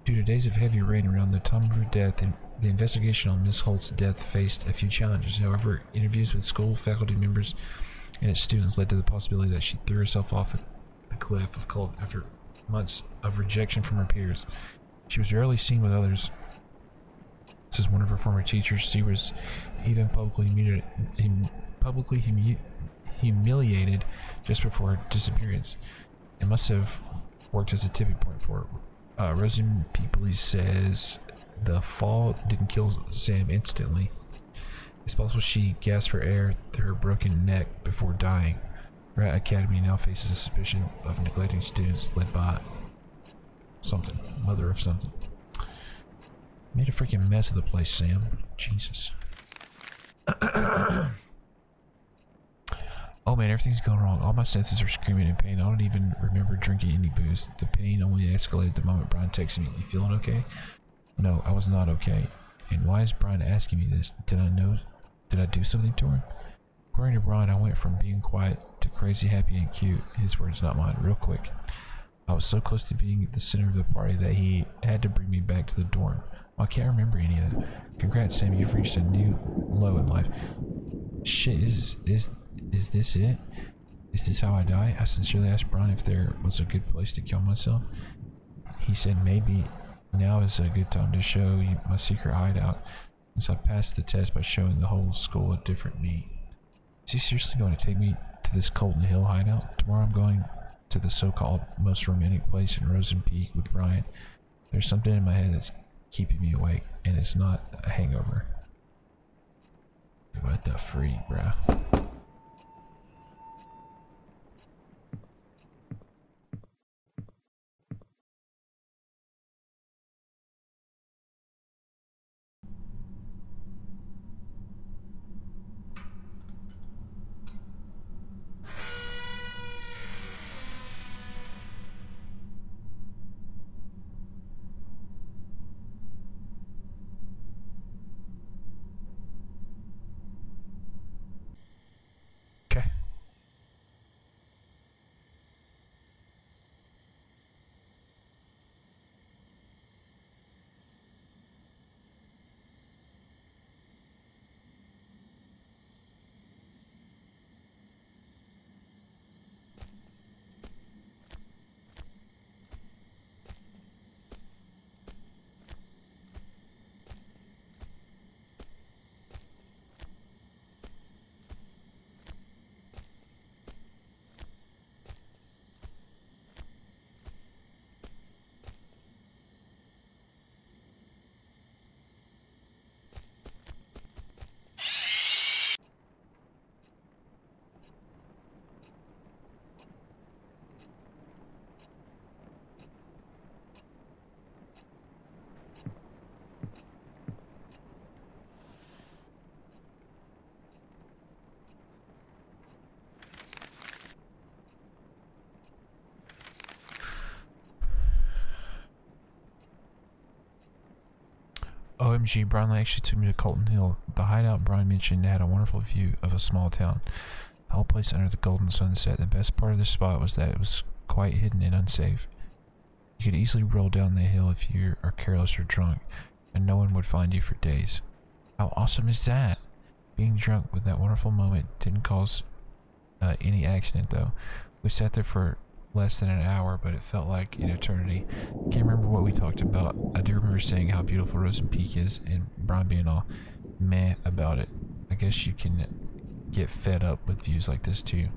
Due to days of heavy rain around the time of her death, the investigation on Miss Holt's death faced a few challenges. However, interviews with school faculty members and its students led to the possibility that she threw herself off the cliff of Colton after months of rejection from her peers. She was rarely seen with others. This is one of her former teachers. She was even publicly humiliated just before her disappearance. It must have worked as a tipping point for her. Rosen Peak Police says the fall didn't kill Sam instantly. It's possible she gasped for air through her broken neck before dying. Rat Academy now faces a suspicion of neglecting students led by something, mother of something. Made a freaking mess of the place, Sam. Jesus. Oh man, everything's going wrong. All my senses are screaming in pain. I don't even remember drinking any booze. The pain only escalated the moment Brian texted me. You feeling okay? No, I was not okay. And why is Brian asking me this? Did I do something to him? According to Brian, I went from being quiet to crazy, happy, and cute. His words, not mine. Real quick. I was so close to being the center of the party that he had to bring me back to the dorm. Well, I can't remember any of that. Congrats, Sam. You've reached a new low in life. Shit, is this it? Is this how I die? I sincerely asked Brian if there was a good place to kill myself. He said maybe now is a good time to show you my secret hideout, since I passed the test by showing the whole school a different me. Is he seriously going to take me to this Colton Hill hideout? Tomorrow I'm going to the so-called most romantic place in Rosen Peak with Brian. There's something in my head that's keeping me awake, and it's not a hangover. What the freak, bruh? Okay. OMG, Brian actually took me to Colton Hill. The hideout Brian mentioned had a wonderful view of a small town. The whole place under the golden sunset. The best part of the spot was that it was quite hidden and unsafe. You could easily roll down the hill if you are careless or drunk, and no one would find you for days. How awesome is that? Being drunk with that wonderful moment didn't cause any accident though. We sat there for less than an hour, but it felt like an eternity. Can't remember what we talked about. I do remember saying how beautiful Rosen Peak is, and Brian being all meh about it. I guess you can get fed up with views like this too.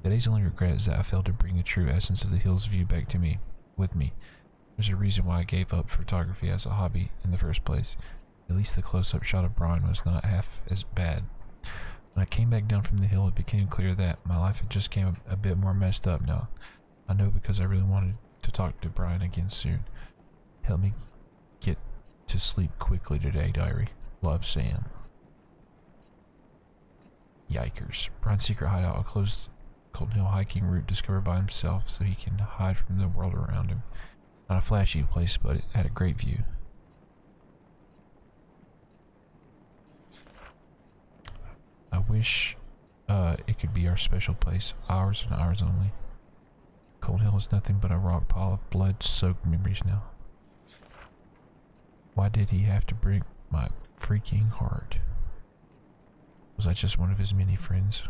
Today's only regret is that I failed to bring the true essence of the hills view back to me, with me. There's a reason why I gave up photography as a hobby in the first place. At least the close-up shot of Brian was not half as bad. When I came back down from the hill, it became clear that my life had just came a bit more messed up now. I know because I really wanted to talk to Brian again soon. Help me get to sleep quickly today, diary. Love, Sam. Yikers. Brian's secret hideout, a closed Colton Hill hiking route discovered by himself so he can hide from the world around him. Not a flashy place, but it had a great view. I wish it could be our special place, ours and ours only. Cold Hill is nothing but a rock pile of blood-soaked memories now. Why did he have to break my freaking heart? Was I just one of his many friends?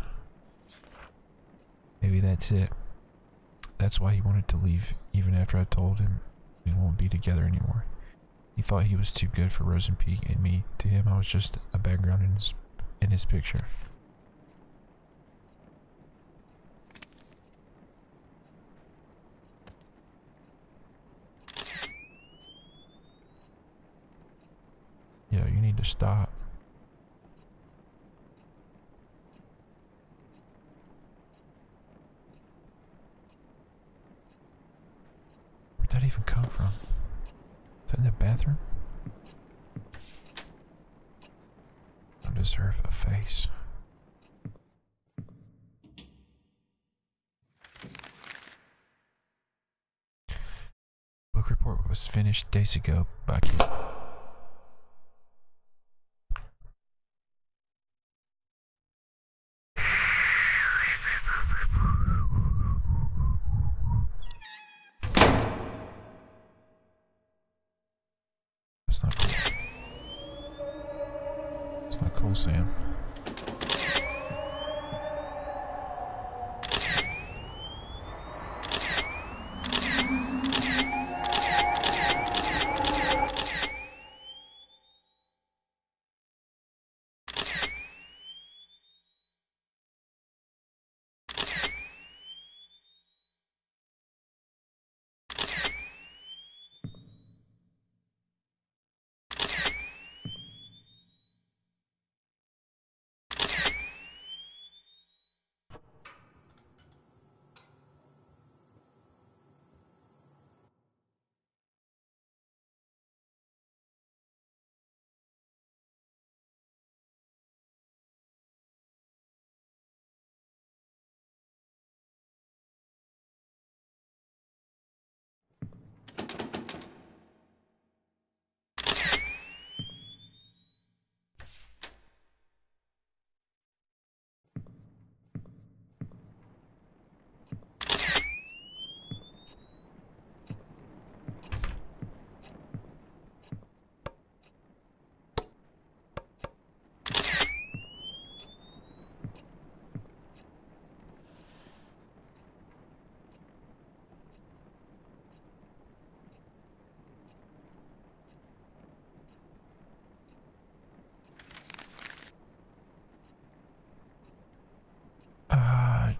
Maybe that's it. That's why he wanted to leave, even after I told him we won't be together anymore. He thought he was too good for Rosen Peak and me. To him, I was just a background in his picture. Yo, you need to stop. Where'd that even come from? Is that in the bathroom? I deserve a face. Book report was finished days ago, but that's not cool. It's not cool, Sam.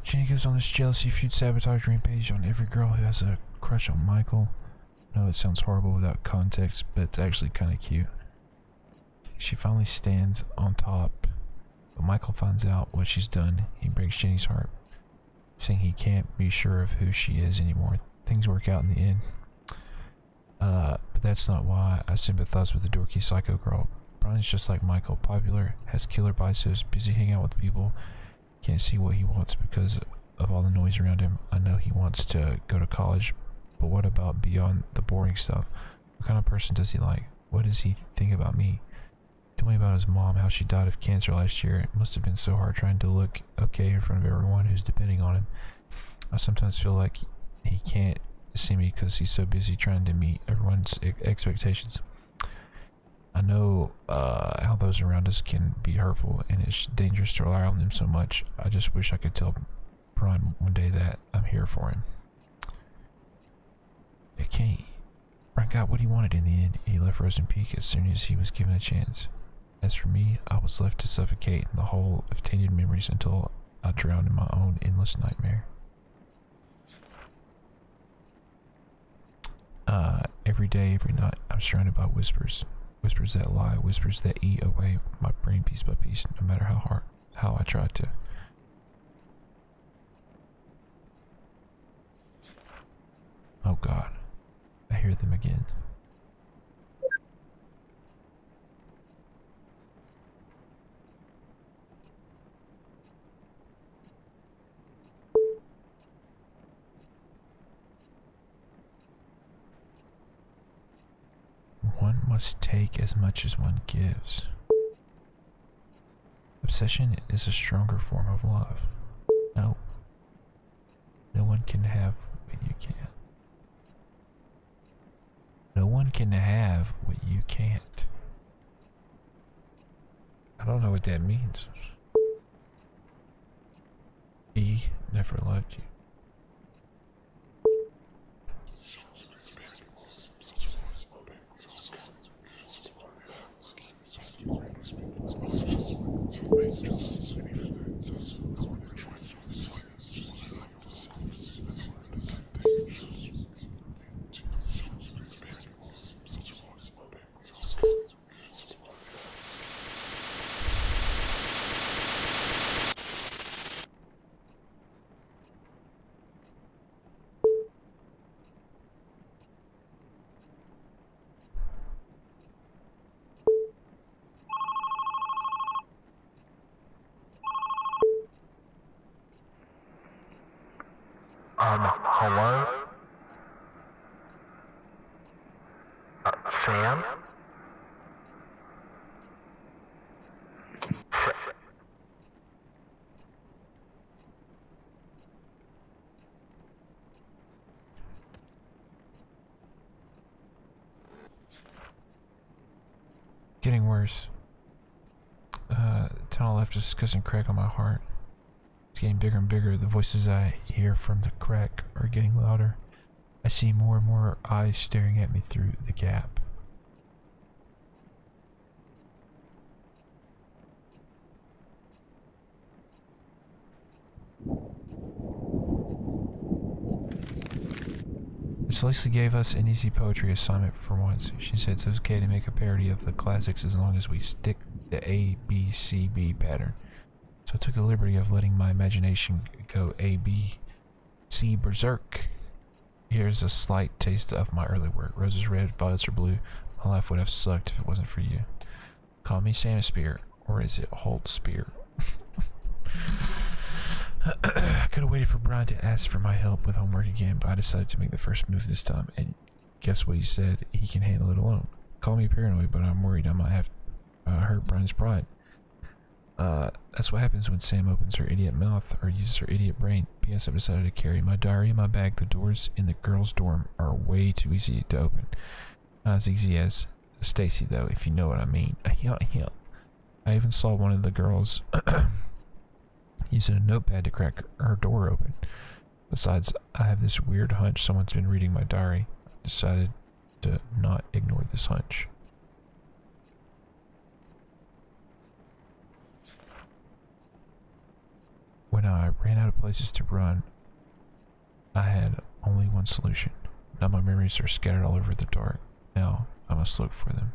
Jenny goes on this jealousy feud sabotage rampage on every girl who has a crush on Michael. I know it sounds horrible without context, but it's actually kind of cute. She finally stands on top, but Michael finds out what she's done. He breaks Jenny's heart, saying he can't be sure of who she is anymore. Things work out in the end. But that's not why I sympathize with the dorky psycho girl. Brian's just like Michael, popular, has killer biceps, busy hanging out with people. Can't see what he wants because of all the noise around him. I know he wants to go to college, but what about beyond the boring stuff? What kind of person does he like? What does he think about me? Tell me about his mom, how she died of cancer last year. It must have been so hard trying to look okay in front of everyone who's depending on him. I sometimes feel like he can't see me because he's so busy trying to meet everyone's expectations. I know how those around us can be hurtful, and it's dangerous to rely on them so much. I just wish I could tell Brian one day that I'm here for him. Okay, Brian got what he wanted in the end. He left Rosen Peak as soon as he was given a chance. As for me, I was left to suffocate in the hole of tainted memories until I drowned in my own endless nightmare. Every day, every night, I'm surrounded by whispers. Whispers that lie, whispers that eat away my brain piece by piece, no matter how I try to. Oh God, I hear them again. One must take as much as one gives. Obsession is a stronger form of love. No. No one can have what you can't. No one can have what you can't. I don't know what that means. He never loved you. Hello? Sam? Getting worse. Tunnel left a disgusting crack on my heart. It's getting bigger and bigger. The voices I hear from the crack are getting louder. I see more and more eyes staring at me through the gap. Miss Lacey gave us an easy poetry assignment for once. She said it's okay to make a parody of the classics as long as we stick the A, B, C, B pattern. So I took the liberty of letting my imagination go A, B, C, berserk. Here's a slight taste of my early work. Roses red, violets are blue. My life would have sucked if it wasn't for you. Call me Santa Spear, or is it Holt Spear? I could have waited for Brian to ask for my help with homework again, but I decided to make the first move this time, and guess what he said? He can handle it alone. Call me paranoid, but I'm worried I might have hurt Brian's pride. That's what happens when Sam opens her idiot mouth or uses her idiot brain. P.S. I've decided to carry my diary in my bag. The doors in the girls' dorm are way too easy to open. Not as easy as Stacy, though, if you know what I mean. I even saw one of the girls using a notepad to crack her door open. Besides, I have this weird hunch someone's been reading my diary. I decided to not ignore this hunch. When I ran out of places to run, I had only one solution. Now my memories are scattered all over the dark. Now I must look for them.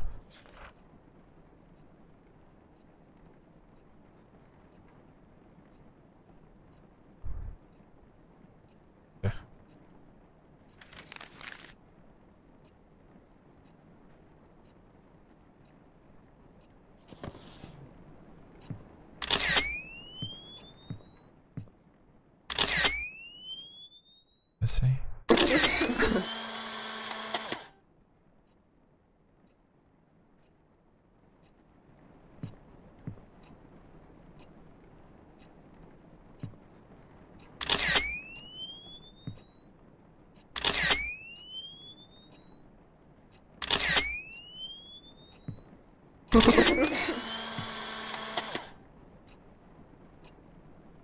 Let's see.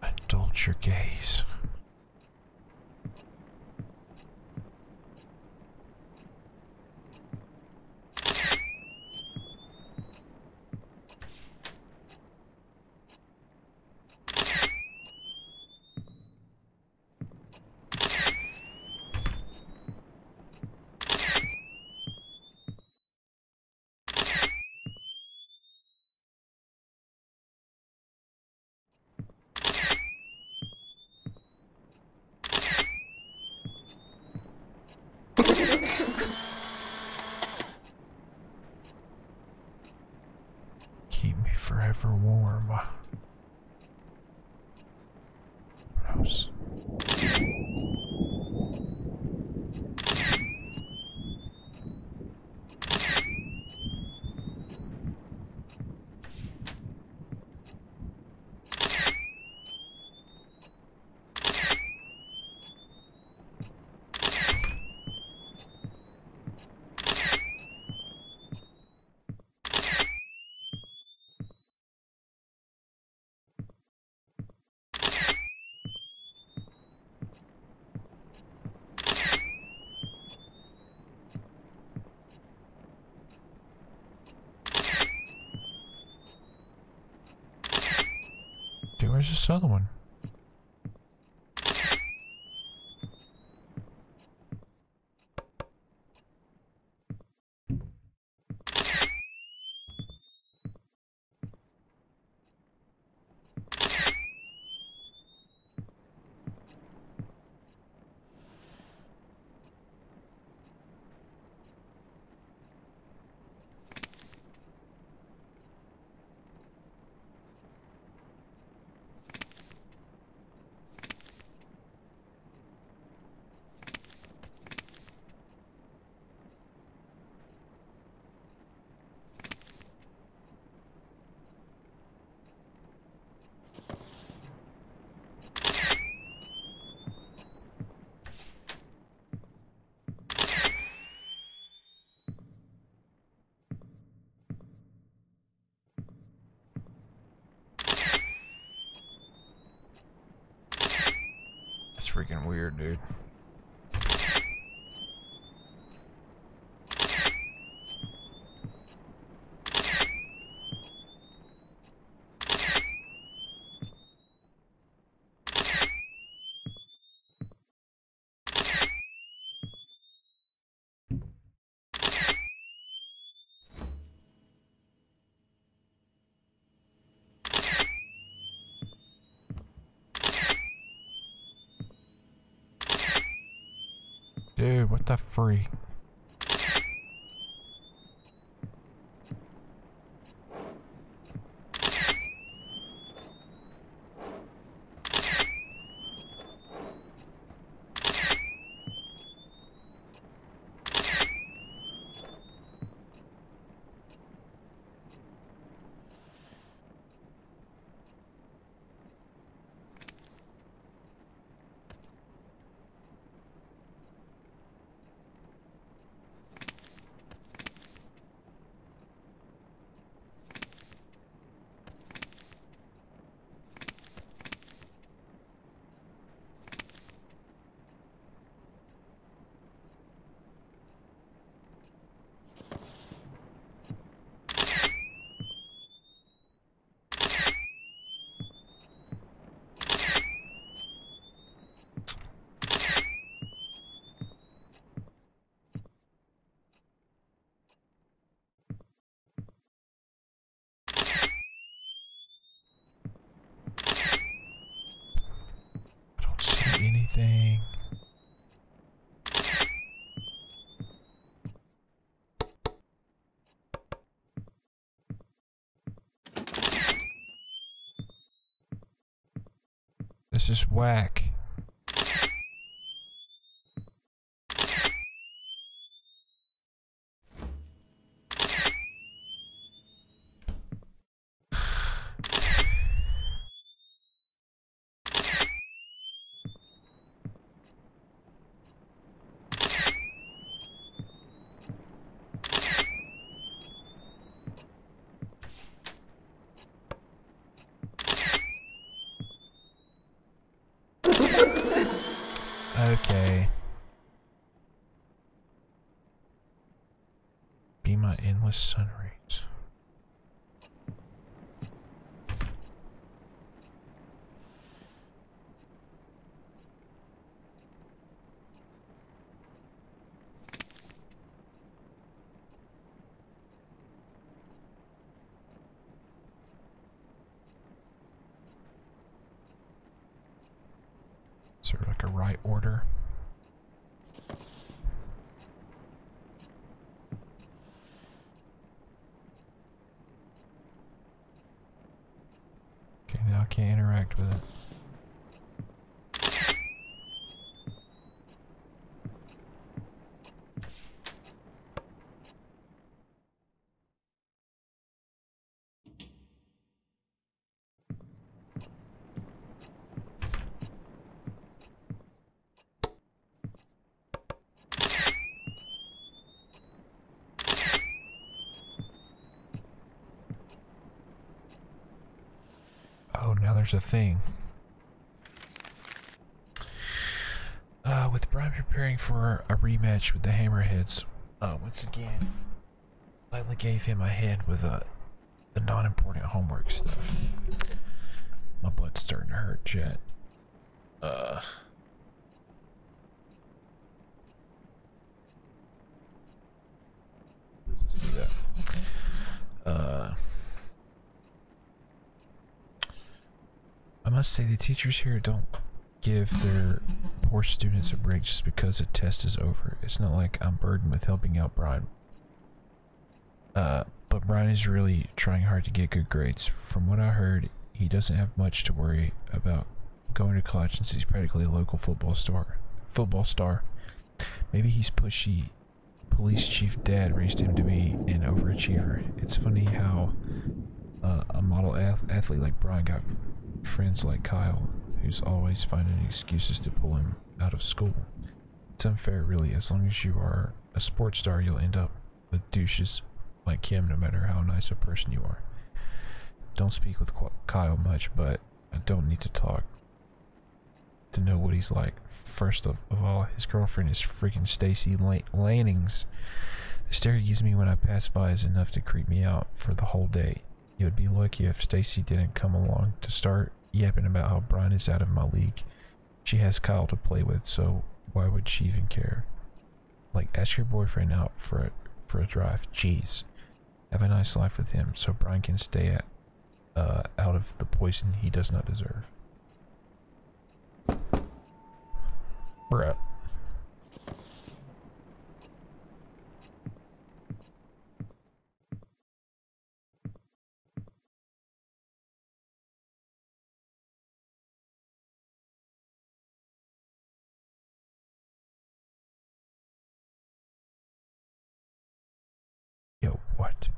Indulge your gaze. Keep me forever warm. Gross. Dude, where's this other one? That's freaking weird, dude. Dude, what the freak? I don't see anything. This is whack. be my endless sun rays. Is there like a right order? Okay, now I can't interact with it. Oh, now there's a thing. With Brian preparing for a rematch with the Hammerheads, once again, Layla gave him a hand with the non-important homework stuff. My butt's starting to hurt, chat. Let's do that. I must say the teachers here don't give their poor students a break just because a test is over. It's not like I'm burdened with helping out Brian. But Brian is really trying hard to get good grades. From what I heard, he doesn't have much to worry about going to college since he's practically a local football star. Maybe he's pushy. Police chief dad raised him to be an overachiever. It's funny how a model athlete like Brian got friends like Kyle, who's always finding excuses to pull him out of school. It's unfair, really. As long as you are a sports star, you'll end up with douches like him, no matter how nice a person you are. Don't speak with Kyle much, but I don't need to talk to know what he's like. First of all, his girlfriend is freaking Stacy Lannings. The stare he gives me when I pass by is enough to creep me out for the whole day. You would be lucky if Stacy didn't come along to start yapping about how Brian is out of my league. She has Kyle to play with, so why would she even care? Like, ask your boyfriend out for a drive. Jeez. Have a nice life with him so Brian can stay out of the poison he does not deserve. Bruh. Yo, what?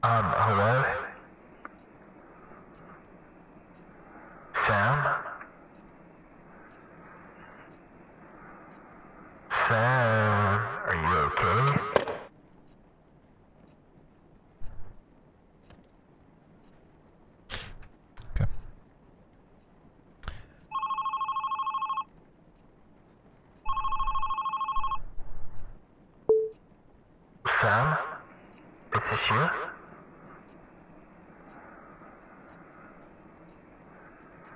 Hello? Sam? Sam, are you okay? Okay. Sam? Is this you?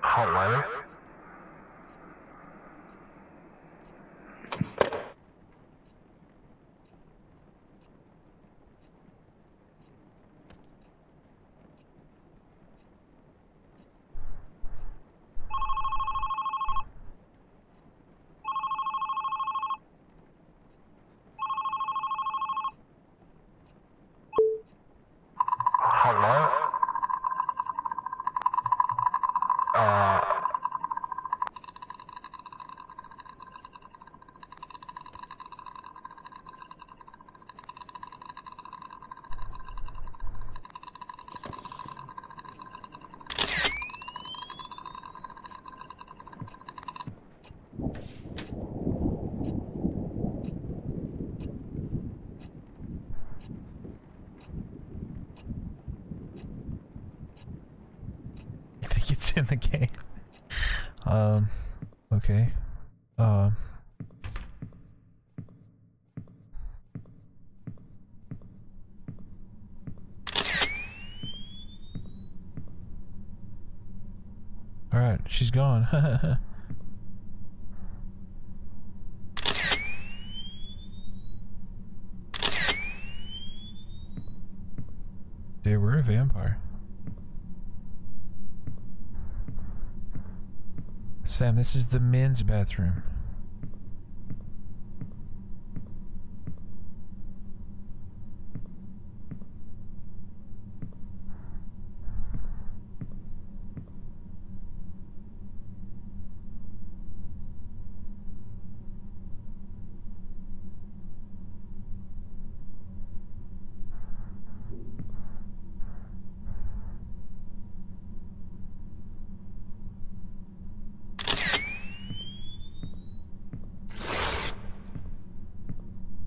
Hello? Hello? in the game. Okay. Alright, she's gone. Dude, we're a vampire. Sam, this is the men's bathroom.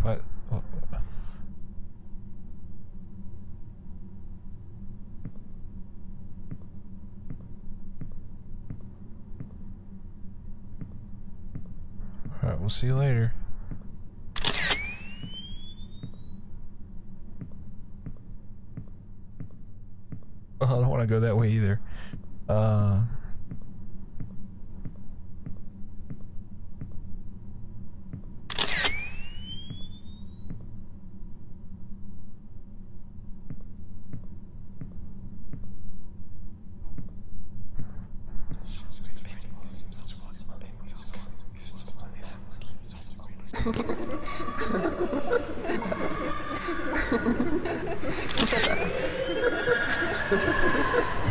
What? Alright, we'll see you later. Oh, I don't want to go that way either.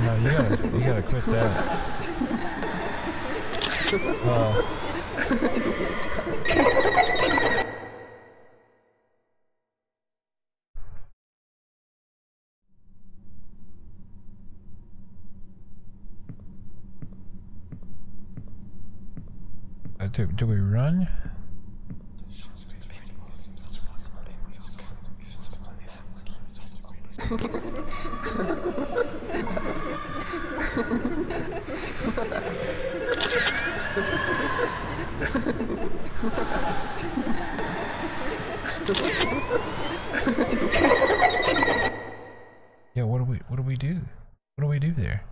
No, you gotta quit that. Do we run? Yeah, what do we do? What do we do there?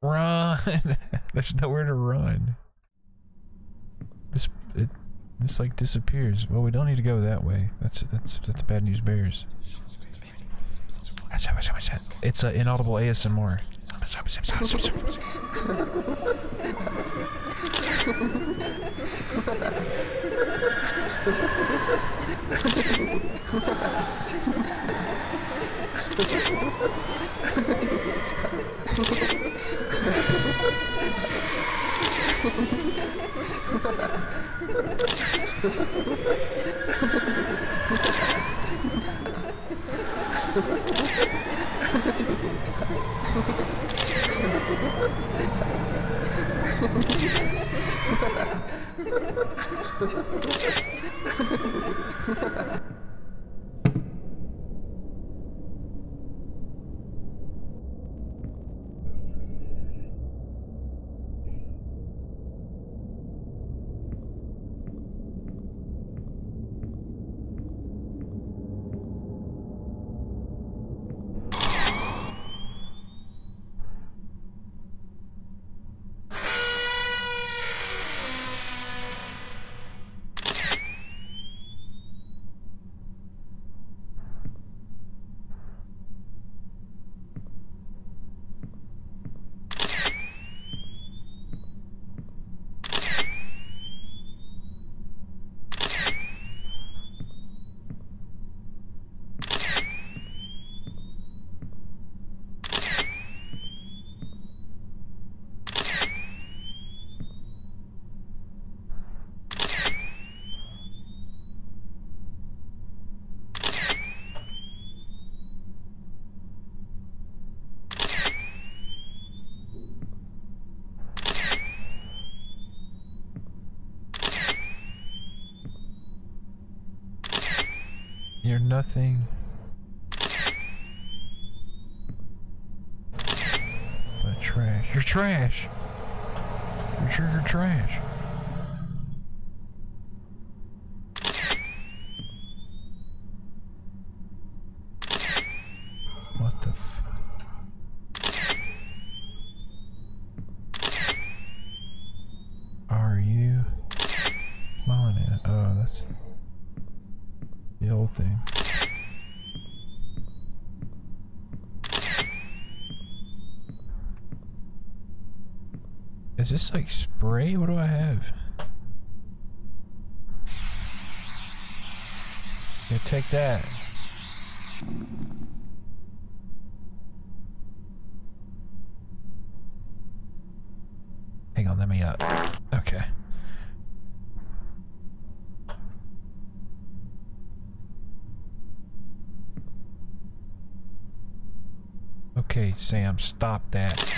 Run! There's nowhere to run. This like disappears. Well, we don't need to go that way. That's bad news bears. It's inaudible ASMR. You're nothing but trash. You're trash. You're sure you're trash. What the fuck? Are you smiling at? Oh, that's the old thing. Is this like spray? What do I have? Yeah, take that. Hang on, let me up. Okay. Okay, Sam, stop that.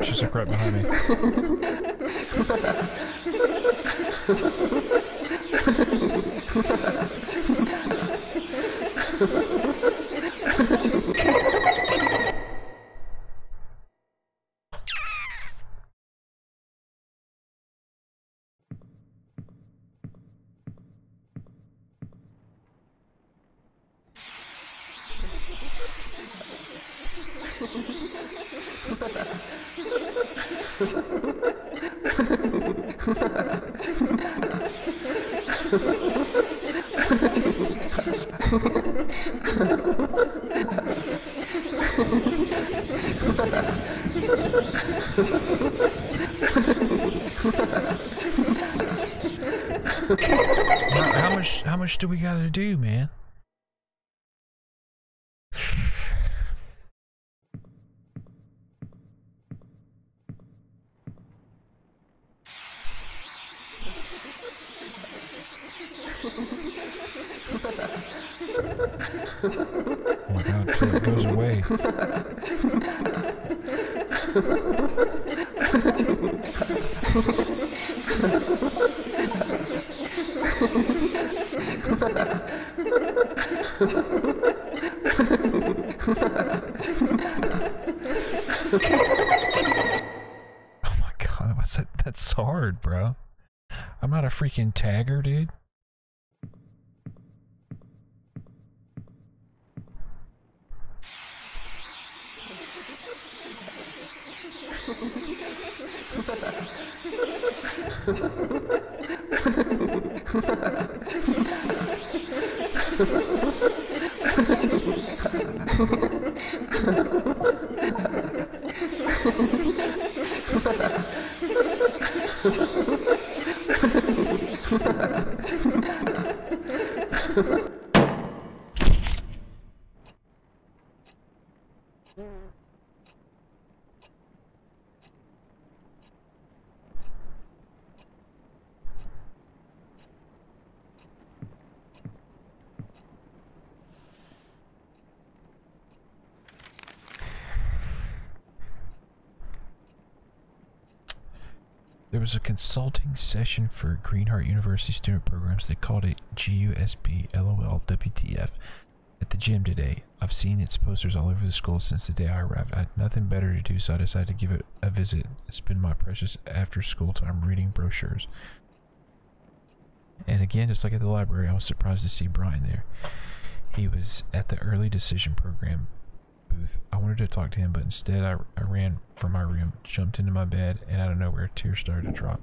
She's like right behind me. How much do we gotta do, man? Oh my god, until it goes away. Oh my god, that's hard, bro. I'm not a freaking tagger, dude. There was a consulting session for Greenheart University student programs. They called it GUSB LOL WTF at the gym today. I've seen its posters all over the school since the day I arrived. I had nothing better to do, so I decided to give it a visit and spend my precious after school time reading brochures. And again, just like at the library, I was surprised to see Brian there. He was at the early decision program booth. I wanted to talk to him, but instead I ran from my room, jumped into my bed, and out of nowhere tears started to drop.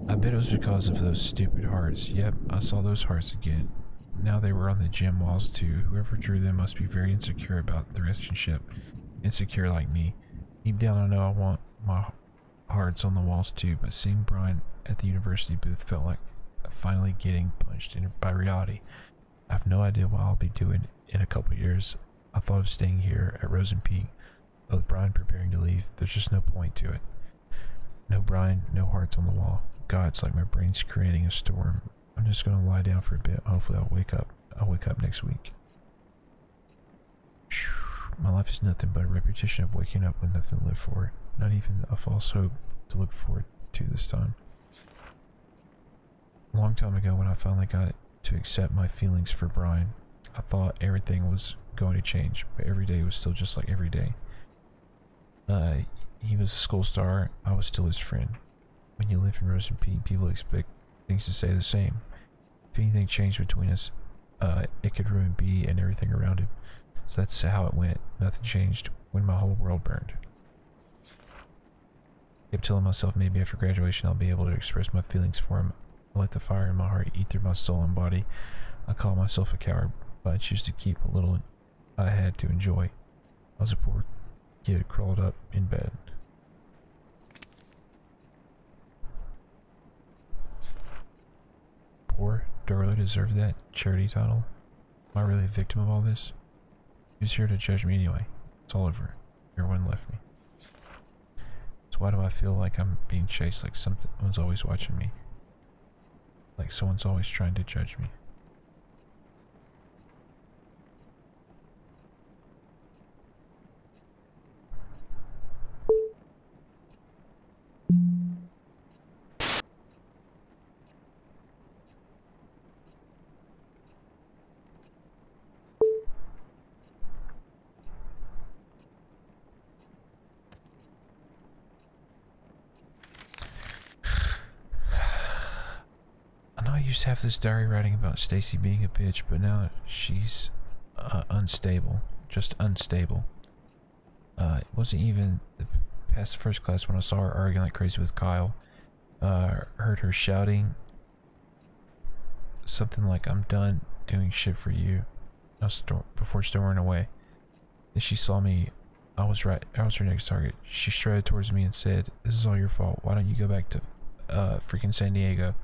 I bet it was because of those stupid hearts. Yep, I saw those hearts again. Now they were on the gym walls too. Whoever drew them must be very insecure about the relationship. Insecure like me. Deep down I know I want hearts on the walls too, but seeing Brian at the university booth felt like finally getting punched in by reality. I have no idea what I'll be doing in a couple years. I thought of staying here at Rosen Peak, but with Brian preparing to leave, there's just no point to it. No Brian, no hearts on the wall. God, it's like my brain's creating a storm. I'm just gonna lie down for a bit. Hopefully I'll wake up next week. My life is nothing but a repetition of waking up with nothing to live for. Not even a false hope to look forward to this time. A long time ago, when I finally got to accept my feelings for Brian, I thought everything was going to change, but every day was still just like every day. He was a school star, I was still his friend. When you live in Rosen Peak, people expect things to stay the same. If anything changed between us, it could ruin B and everything around him. So that's how it went. Nothing changed when my whole world burned. I kept telling myself maybe after graduation I'll be able to express my feelings for him. I let the fire in my heart eat through my soul and body. I call myself a coward, but I choose to keep a little I had to enjoy. I was a poor kid crawled up in bed. Poor? Do I really deserve that charity title? Am I really a victim of all this? Who's here to judge me anyway? It's all over. Everyone left me. So why do I feel like I'm being chased, like someone's always watching me? Like someone's always trying to judge me? I used to have this diary writing about Stacy being a bitch, but now she's unstable. Just unstable. It wasn't even past the first class when I saw her arguing like crazy with Kyle. Heard her shouting something like, "I'm done doing shit for you," before storming away. Then she saw me. I was her next target. She strutted towards me and said, "This is all your fault. Why don't you go back to freaking San Diego?"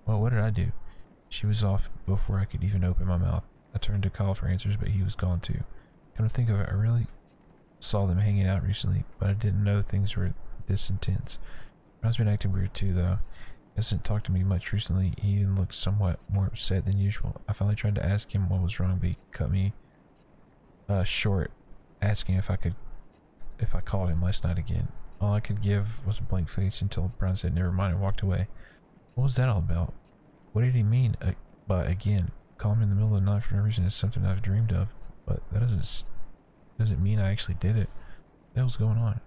Well, what did I do? She was off before I could even open my mouth. I turned to Kyle for answers, but he was gone too. Come to think of it, I really saw them hanging out recently, but I didn't know things were this intense. Ron's been acting weird too, though. He hasn't talked to me much recently. He even looks somewhat more upset than usual. I finally tried to ask him what was wrong, but he cut me short, asking if I called him last night again. All I could give was a blank face until Brown said never mind and walked away. What was that all about? What did he mean by again? Call him in the middle of the night for no reason is something I've dreamed of, but that doesn't mean I actually did it. What the hell's going on?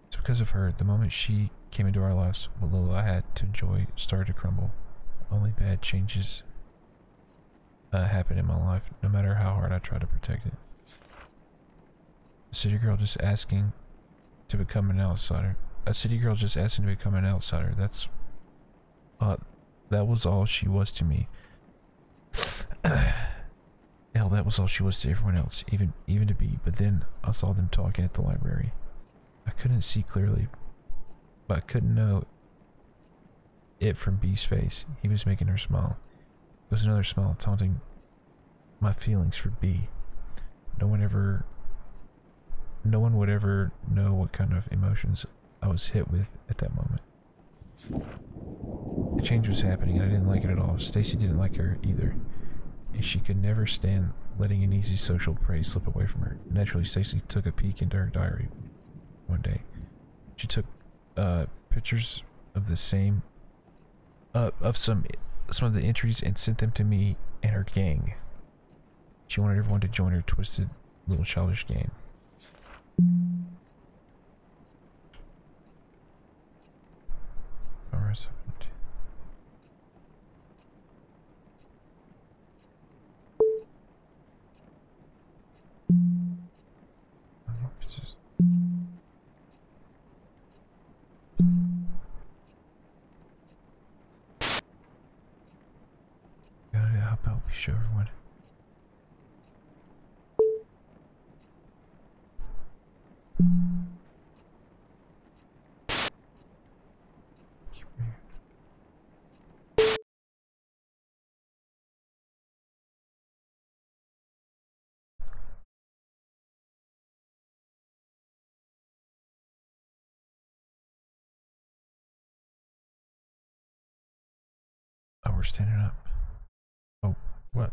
It's because of her. The moment she came into our lives, what little I had to enjoy started to crumble. Only bad changes happen in my life, no matter how hard I try to protect it. A city girl just asking to become an outsider. A city girl just asking to become an outsider. That was all she was to me. Hell, that was all she was to everyone else, even to B. But then I saw them talking at the library. I couldn't see clearly, but I couldn't know it from B's face. He was making her smile. It was another smile taunting my feelings for B. No one would ever know what kind of emotions I was hit with at that moment. A change was happening and I didn't like it at all. Stacy didn't like her either, and she could never stand letting an easy social praise slip away from her. Naturally, Stacy took a peek into her diary one day. She took pictures of the same of some of the entries and sent them to me and her gang. She wanted everyone to join her twisted little childish game. Alright. How about we show everyone? we're standing up. Oh, what?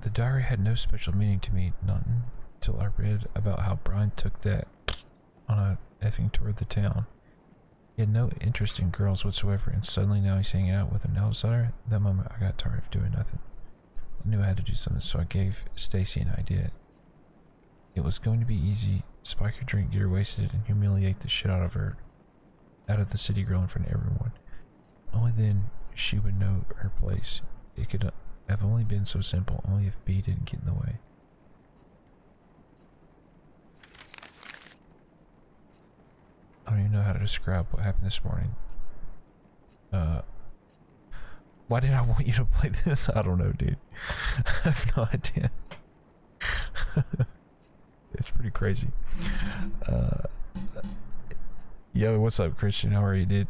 The diary had no special meaning to me, not until I read about how Brian took that on a effing tour of the town. He had no interest in girls whatsoever, and suddenly now he's hanging out with an outsider. At that moment, I got tired of doing nothing. I knew I had to do something, so I gave Stacy an idea. It was going to be easy. Spike her drink, get her wasted, and humiliate the shit out of her, out of the city girl in front of everyone. Only then she would know her place. It could have only been so simple, only if B didn't get in the way. I don't even know how to describe what happened this morning. Why did I want you to play this? I don't know, dude. I have no idea. It's pretty crazy. Yo, what's up, Christian? How are you, dude?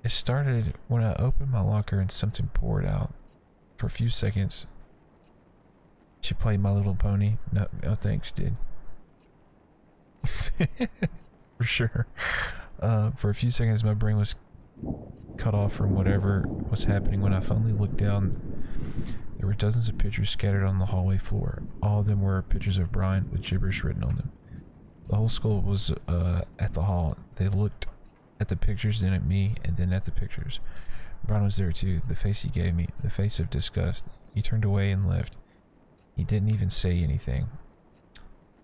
It started when I opened my locker and something poured out. For a few seconds, she played My Little Pony. No thanks, dude. For sure. For a few seconds, my brain was cut off from whatever was happening. When I finally looked down, there were dozens of pictures scattered on the hallway floor. All of them were pictures of Brian with gibberish written on them. The whole school was at the hall. They looked at the pictures, then at me, and then at the pictures. Brian was there too. The face he gave me, the face of disgust. He turned away and left. He didn't even say anything.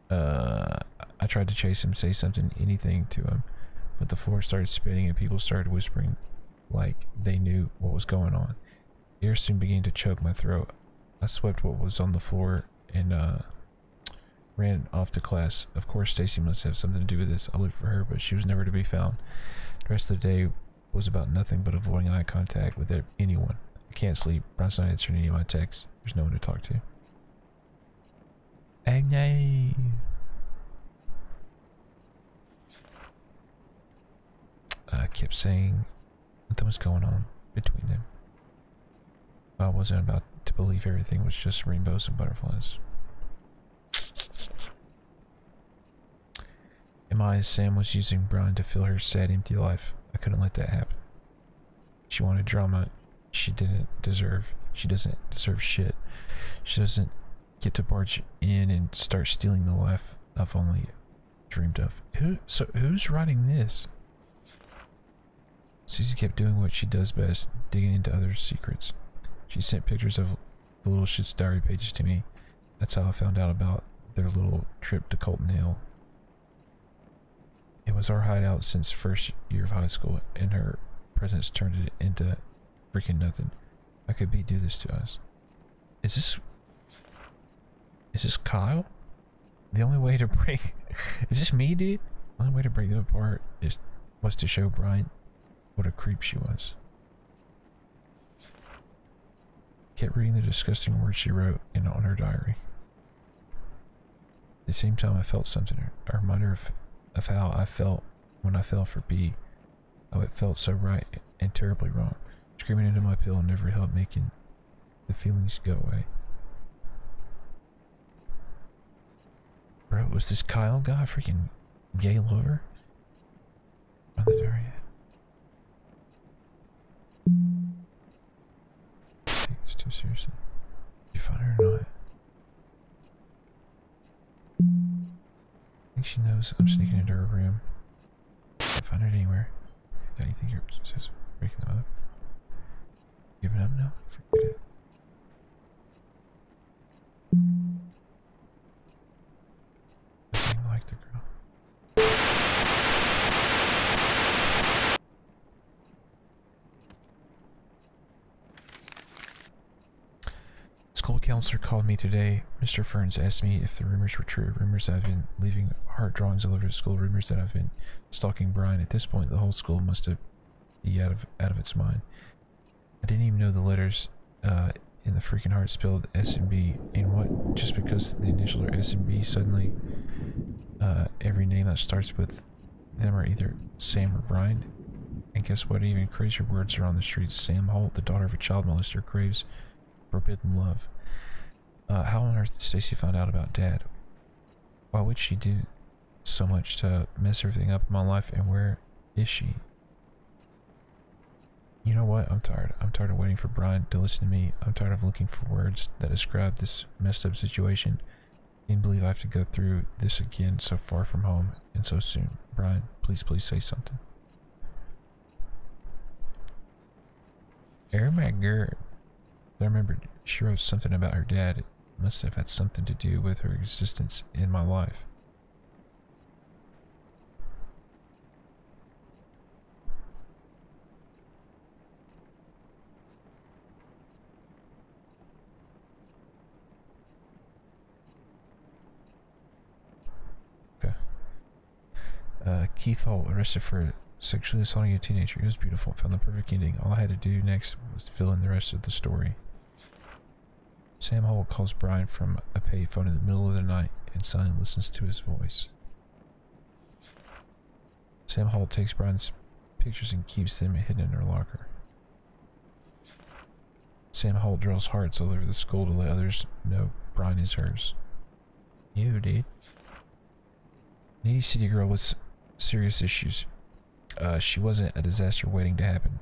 I tried to chase him, say something, anything to him, but the floor started spinning and people started whispering like they knew what was going on. Air soon began to choke my throat. I swept what was on the floor and ran off to class. Of course, Stacy must have something to do with this. I looked for her, but she was never to be found. The rest of the day was about nothing but avoiding eye contact with anyone. I can't sleep. Brian's not answering any of my texts. There's no one to talk to. Agnay. I kept saying nothing was going on between them. I wasn't about to believe everything was just rainbows and butterflies. In my eyes, Sam was using Brian to fill her sad, empty life. I couldn't let that happen. She wanted drama she didn't deserve. She doesn't deserve shit. She doesn't get to barge in and start stealing the life I've only dreamed of. Who's writing this? Susie kept doing what she does best, digging into others' secrets. She sent pictures of the little shit's diary pages to me. That's how I found out about their little trip to Colton Hill. It was our hideout since first year of high school, and her presence turned it into freaking nothing. How could B do this to us? Is this Kyle? The only way to break... Is this me, dude? The only way to break them apart was to show Brian what a creep she was. Kept reading the disgusting words she wrote on her diary. At the same time, I felt something. A reminder of how I felt when I fell for B. How it felt so right and terribly wrong. Screaming into my pillow never helped making the feelings go away. Bro, was this Kyle guy freaking gay lover? On the diary. It's too seriously. Did you find her or not? I think she knows I'm sneaking into her room. Can't find her anywhere. Don't you think you're just breaking them up? Giving up now? Forget it. Doesn't even like the girl. counselor called me today. Mr. Ferns asked me if the rumors were true. Rumors that I've been leaving heart drawings all over the school. Rumors that I've been stalking Brian. At this point, the whole school must have be out of its mind. I didn't even know the letters in the freaking heart spelled S and B. And what? Just because the initials are S and B, suddenly every name that starts with them are either Sam or Brian. And guess what? Even crazier words are on the streets. Sam Holt, the daughter of a child molester, craves forbidden love. How on earth did Stacy find out about Dad? Why would she do so much to mess everything up in my life? And where is she? You know what? I'm tired. I'm tired of waiting for Brian to listen to me. I'm tired of looking for words that describe this messed up situation. I can't believe I have to go through this again so far from home and so soon. Brian, please say something. Oh my god. I remembered she wrote something about her dad. It must have had something to do with her existence in my life. Okay. Keith Holt, arrested for sexually assaulting a teenager. He was beautiful. Found the perfect ending. All I had to do next was fill in the rest of the story. Sam Holt calls Brian from a payphone in the middle of the night and silently listens to his voice. Sam Holt takes Brian's pictures and keeps them hidden in her locker. Sam Holt draws hearts all over the school to let others know Brian is hers. You, dude. Needy city girl with serious issues. She wasn't a disaster waiting to happen.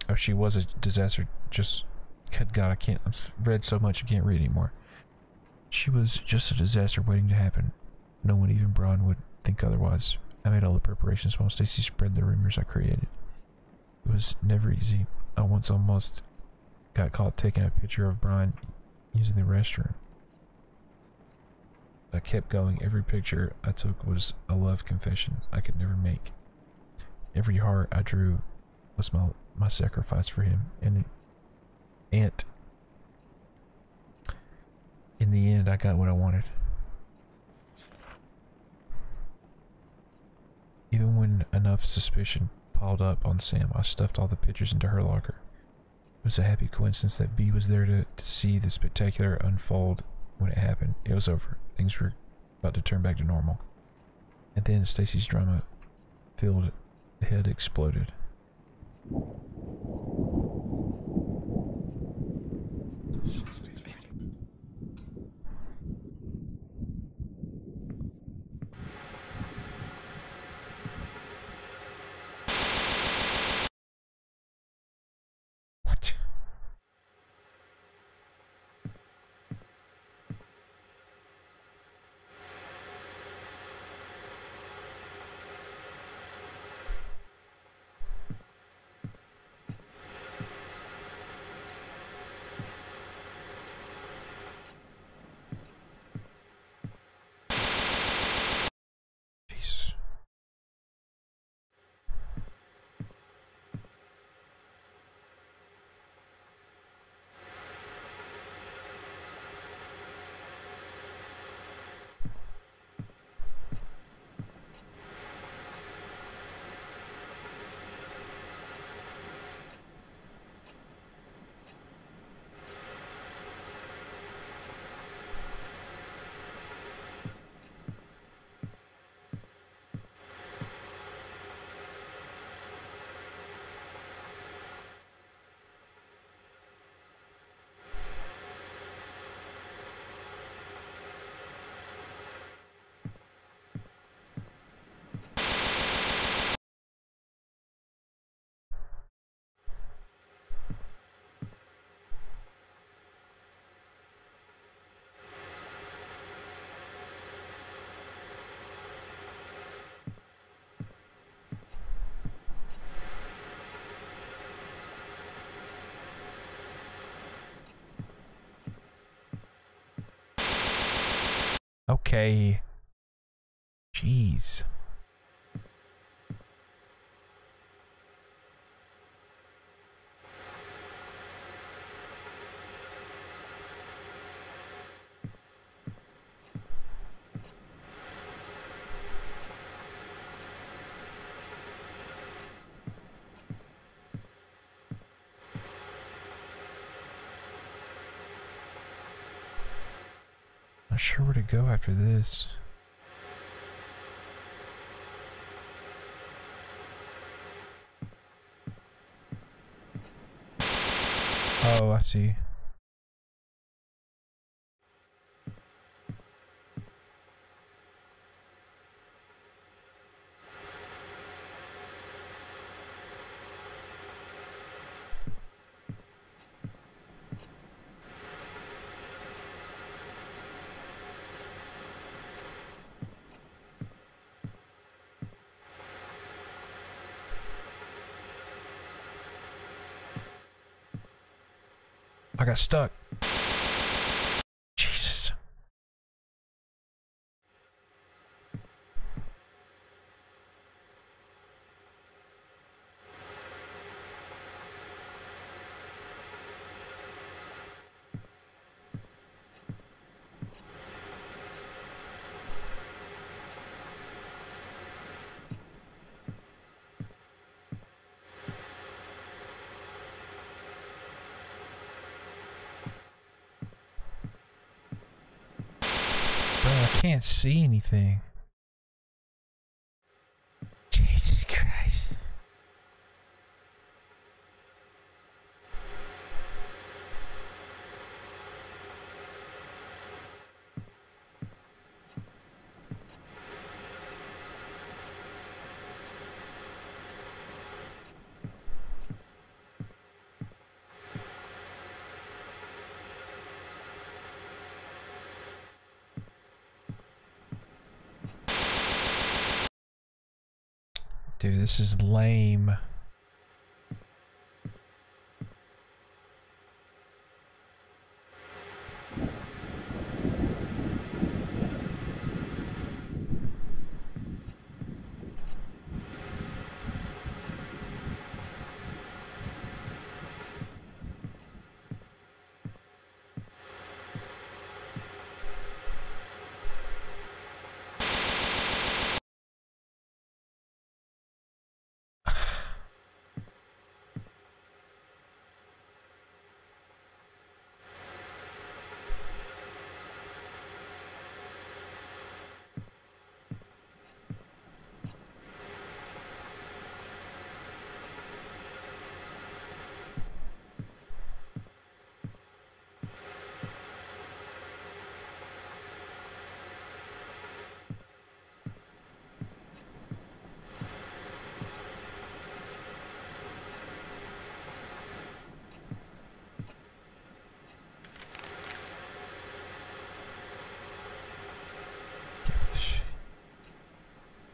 Oh, she was a disaster just... Good God, I can't... I've read so much I can't read anymore. She was just a disaster waiting to happen. No one, even Brian, would think otherwise. I made all the preparations while Stacy spread the rumors I created. It was never easy. I once almost got caught taking a picture of Brian using the restroom. I kept going. Every picture I took was a love confession I could never make. Every heart I drew was my sacrifice for him. And in the end, I got what I wanted. Even when enough suspicion piled up on Sam, I stuffed all the pictures into her locker. It was a happy coincidence that B was there to see the spectacular unfold when it happened. It was over. Things were about to turn back to normal. And then Stacy's drama-filled head exploded. What? Jesus. Okay. Jeez. Not sure where to go after this. Oh, I see. I got stuck. Jesus. Bro, I can't see anything. Jesus Christ. Dude, this is lame.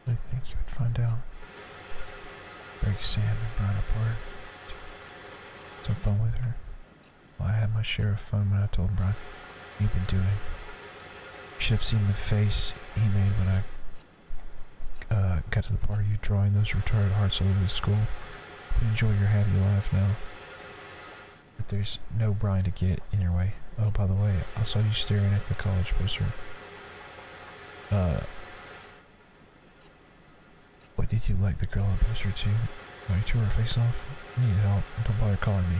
I think you would find out. Break Sam and Brian apart. Took fun with her. Well, I had my share of fun when I told Brian what you've been doing. You should have seen the face he made when I got to the part of you drawing those retarded hearts all over the school. You enjoy your happy life now. But there's no Brian to get in your way. Oh, by the way, I saw you staring at the college poster. What, did you like the girl on the poster too? Like, tore her face off? I need help. Don't bother calling me.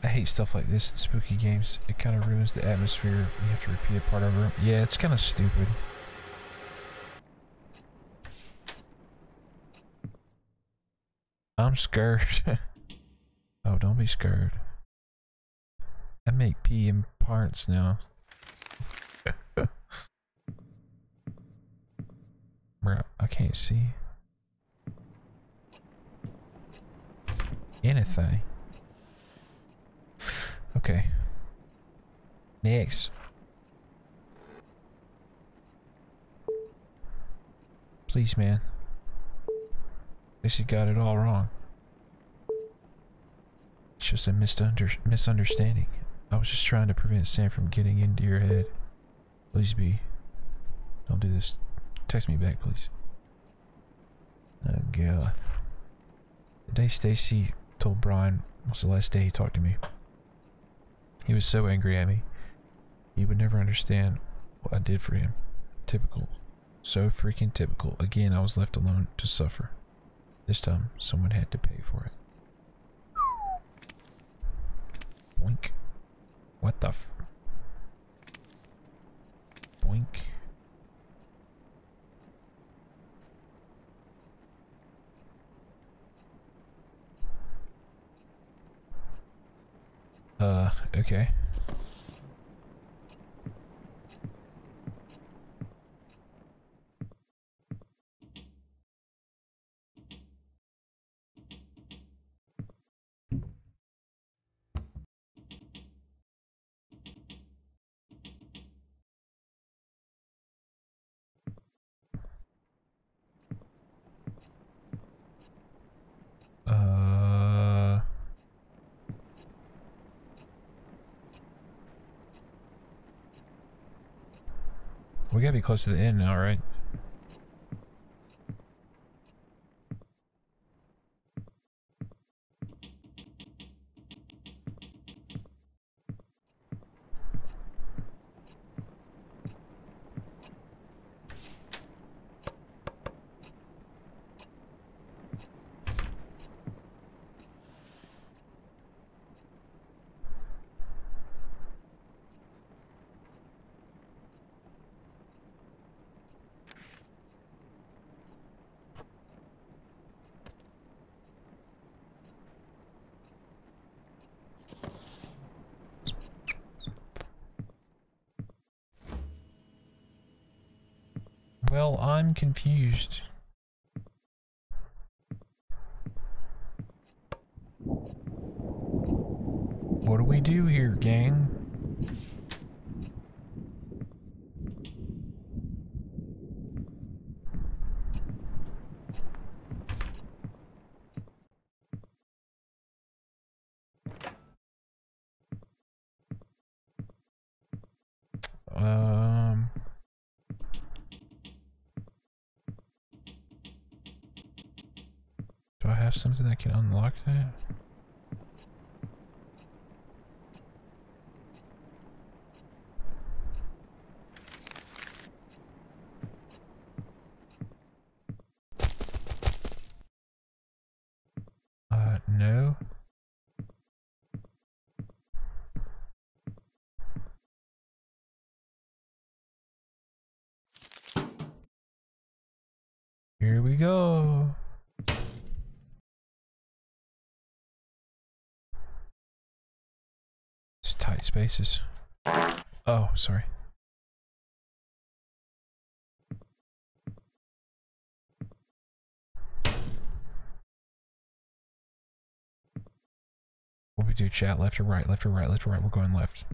I hate stuff like this in spooky games. It kind of ruins the atmosphere. You have to repeat a part over. Yeah, it's kind of stupid. I'm scared. Oh, don't be scared. I make pee in parts now. Bro, I can't see anything. Okay. Next. Please, man. Guess you got it all wrong. It's just a misunderstanding. I was just trying to prevent Sam from getting into your head. Please be. Don't do this. Text me back, please. Oh, God. The day Stacy told Brian was the last day he talked to me. He was so angry at me. He would never understand what I did for him. Typical. So freaking typical. Again, I was left alone to suffer. This time, someone had to pay for it. Boink. What the f... Okay. We gotta be close to the end now, right? Well, I'm confused. What do we do here, gang? Do I have something that can unlock that? No. Here we go. It's tight spaces. Oh, sorry. What we do, chat? Left or right? Left or right? Left or right? We're going left.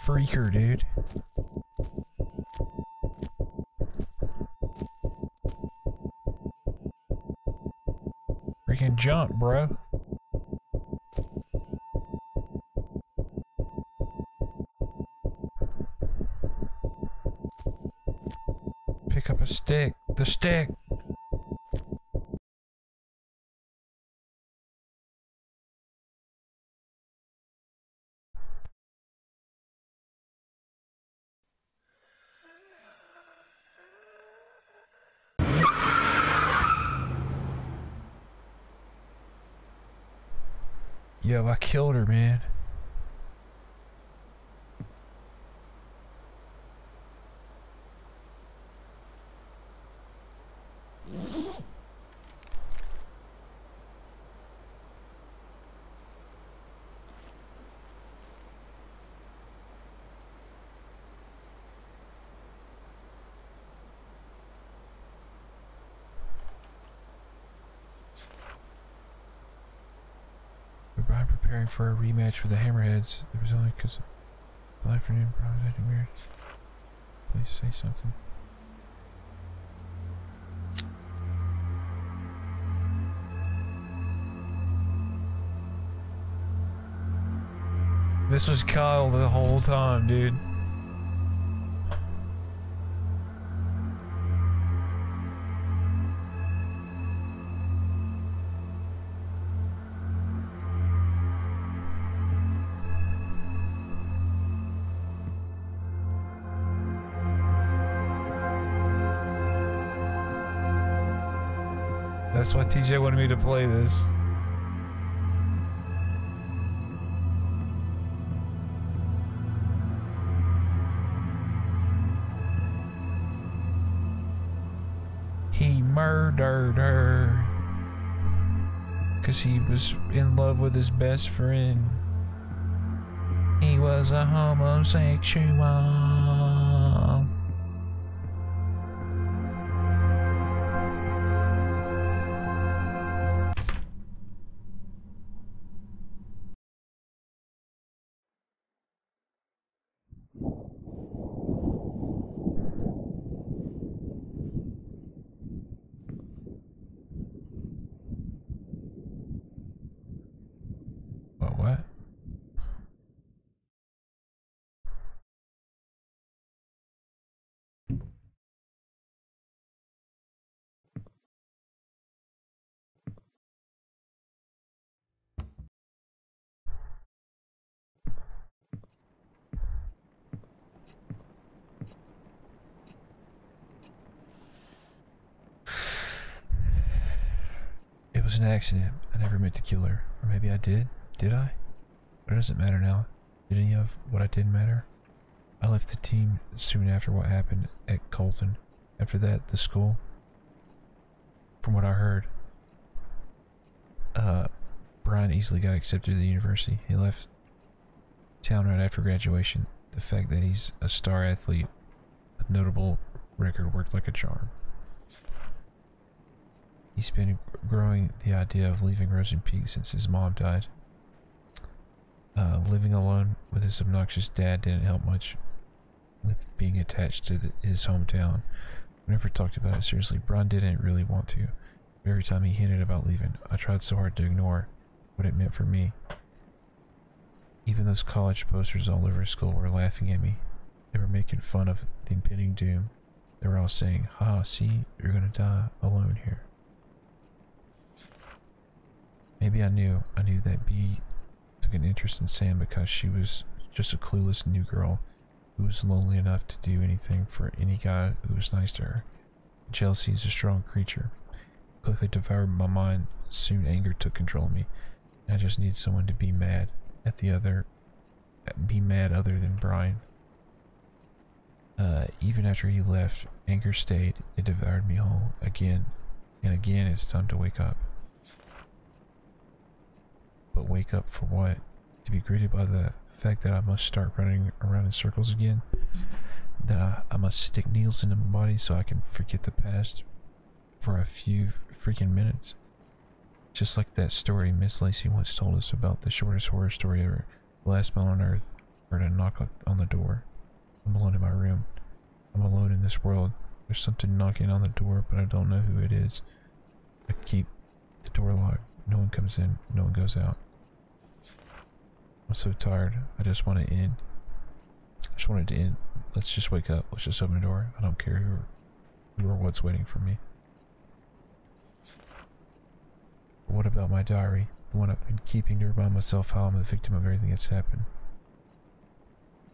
freaker, dude. Freaking jump, bro. Pick up a stick. The stick. Yo, I killed her, man. Brian preparing for a rematch with the Hammerheads. It was only because the afternoon Brian was acting weird. Please say something. This was Kyle the whole time, dude. That's why TJ wanted me to play this. He murdered her because he was in love with his best friend. He was a homosexual. What? It was an accident. I never meant to kill her. Or maybe I did. Did I? But it doesn't matter now. Did any of what I did matter? I left the team soon after what happened at Colton. After that, the school. From what I heard, Brian easily got accepted to the university. He left town right after graduation. The fact that he's a star athlete with notable record worked like a charm. He's been growing the idea of leaving Rosen Peak since his mom died. Living alone with his obnoxious dad didn't help much with being attached to his hometown. We never talked about it seriously. Brian didn't really want to. But every time he hinted about leaving, I tried so hard to ignore what it meant for me. Even those college posters all over school were laughing at me. They were making fun of the impending doom. They were all saying, "Ha, see, you're gonna die alone here." Maybe I knew that Bea took an interest in Sam because she was just a clueless new girl who was lonely enough to do anything for any guy who was nice to her. Jealousy is a strong creature. It quickly devoured my mind. Soon anger took control of me. And I just needed someone to be mad at other than Brian. Even after he left, anger stayed. It devoured me whole again and again. It's time to wake up. But wake up for what? To be greeted by the fact that I must start running around in circles again? That I must stick needles into my body so I can forget the past for a few freaking minutes? Just like that story Miss Lacey once told us about the shortest horror story ever, The Last Man on Earth, Heard a knock on the door. I'm alone in my room. I'm alone in this world. There's something knocking on the door, but I don't know who it is. I keep the door locked. No one comes in. No one goes out. I'm so tired. I just want to end. I just wanted to end. Let's just wake up. Let's just open the door. I don't care who or what's waiting for me. But what about my diary? The one I've been keeping to remind myself how I'm a victim of everything that's happened.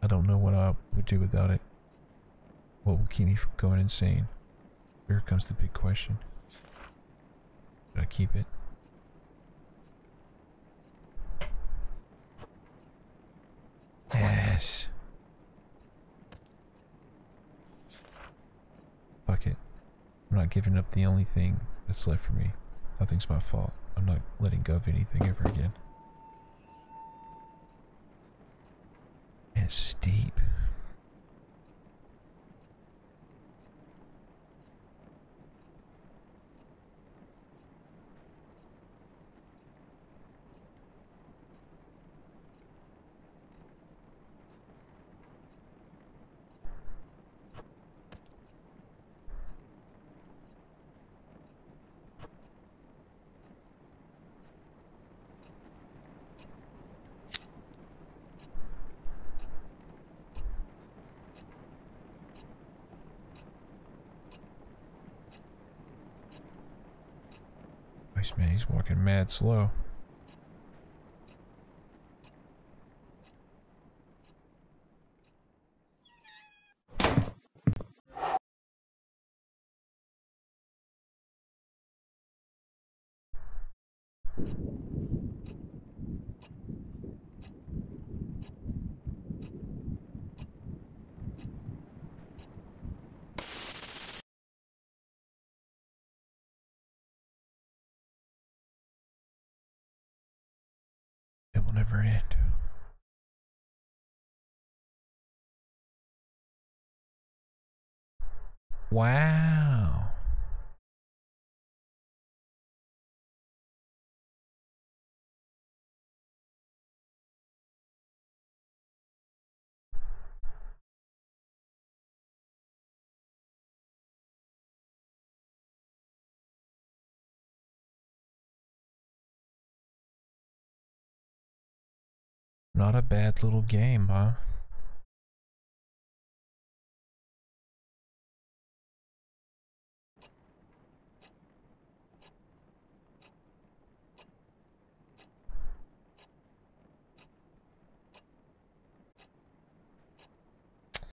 I don't know what I would do without it. What will keep me from going insane? Here comes the big question. Should I keep it? Yes. Fuck it. I'm not giving up the only thing that's left for me. Nothing's my fault. I'm not letting go of anything ever again. Man, it's just deep. Nice, man, he's walking mad slow. It will never end. Wow. Not a bad little game, huh?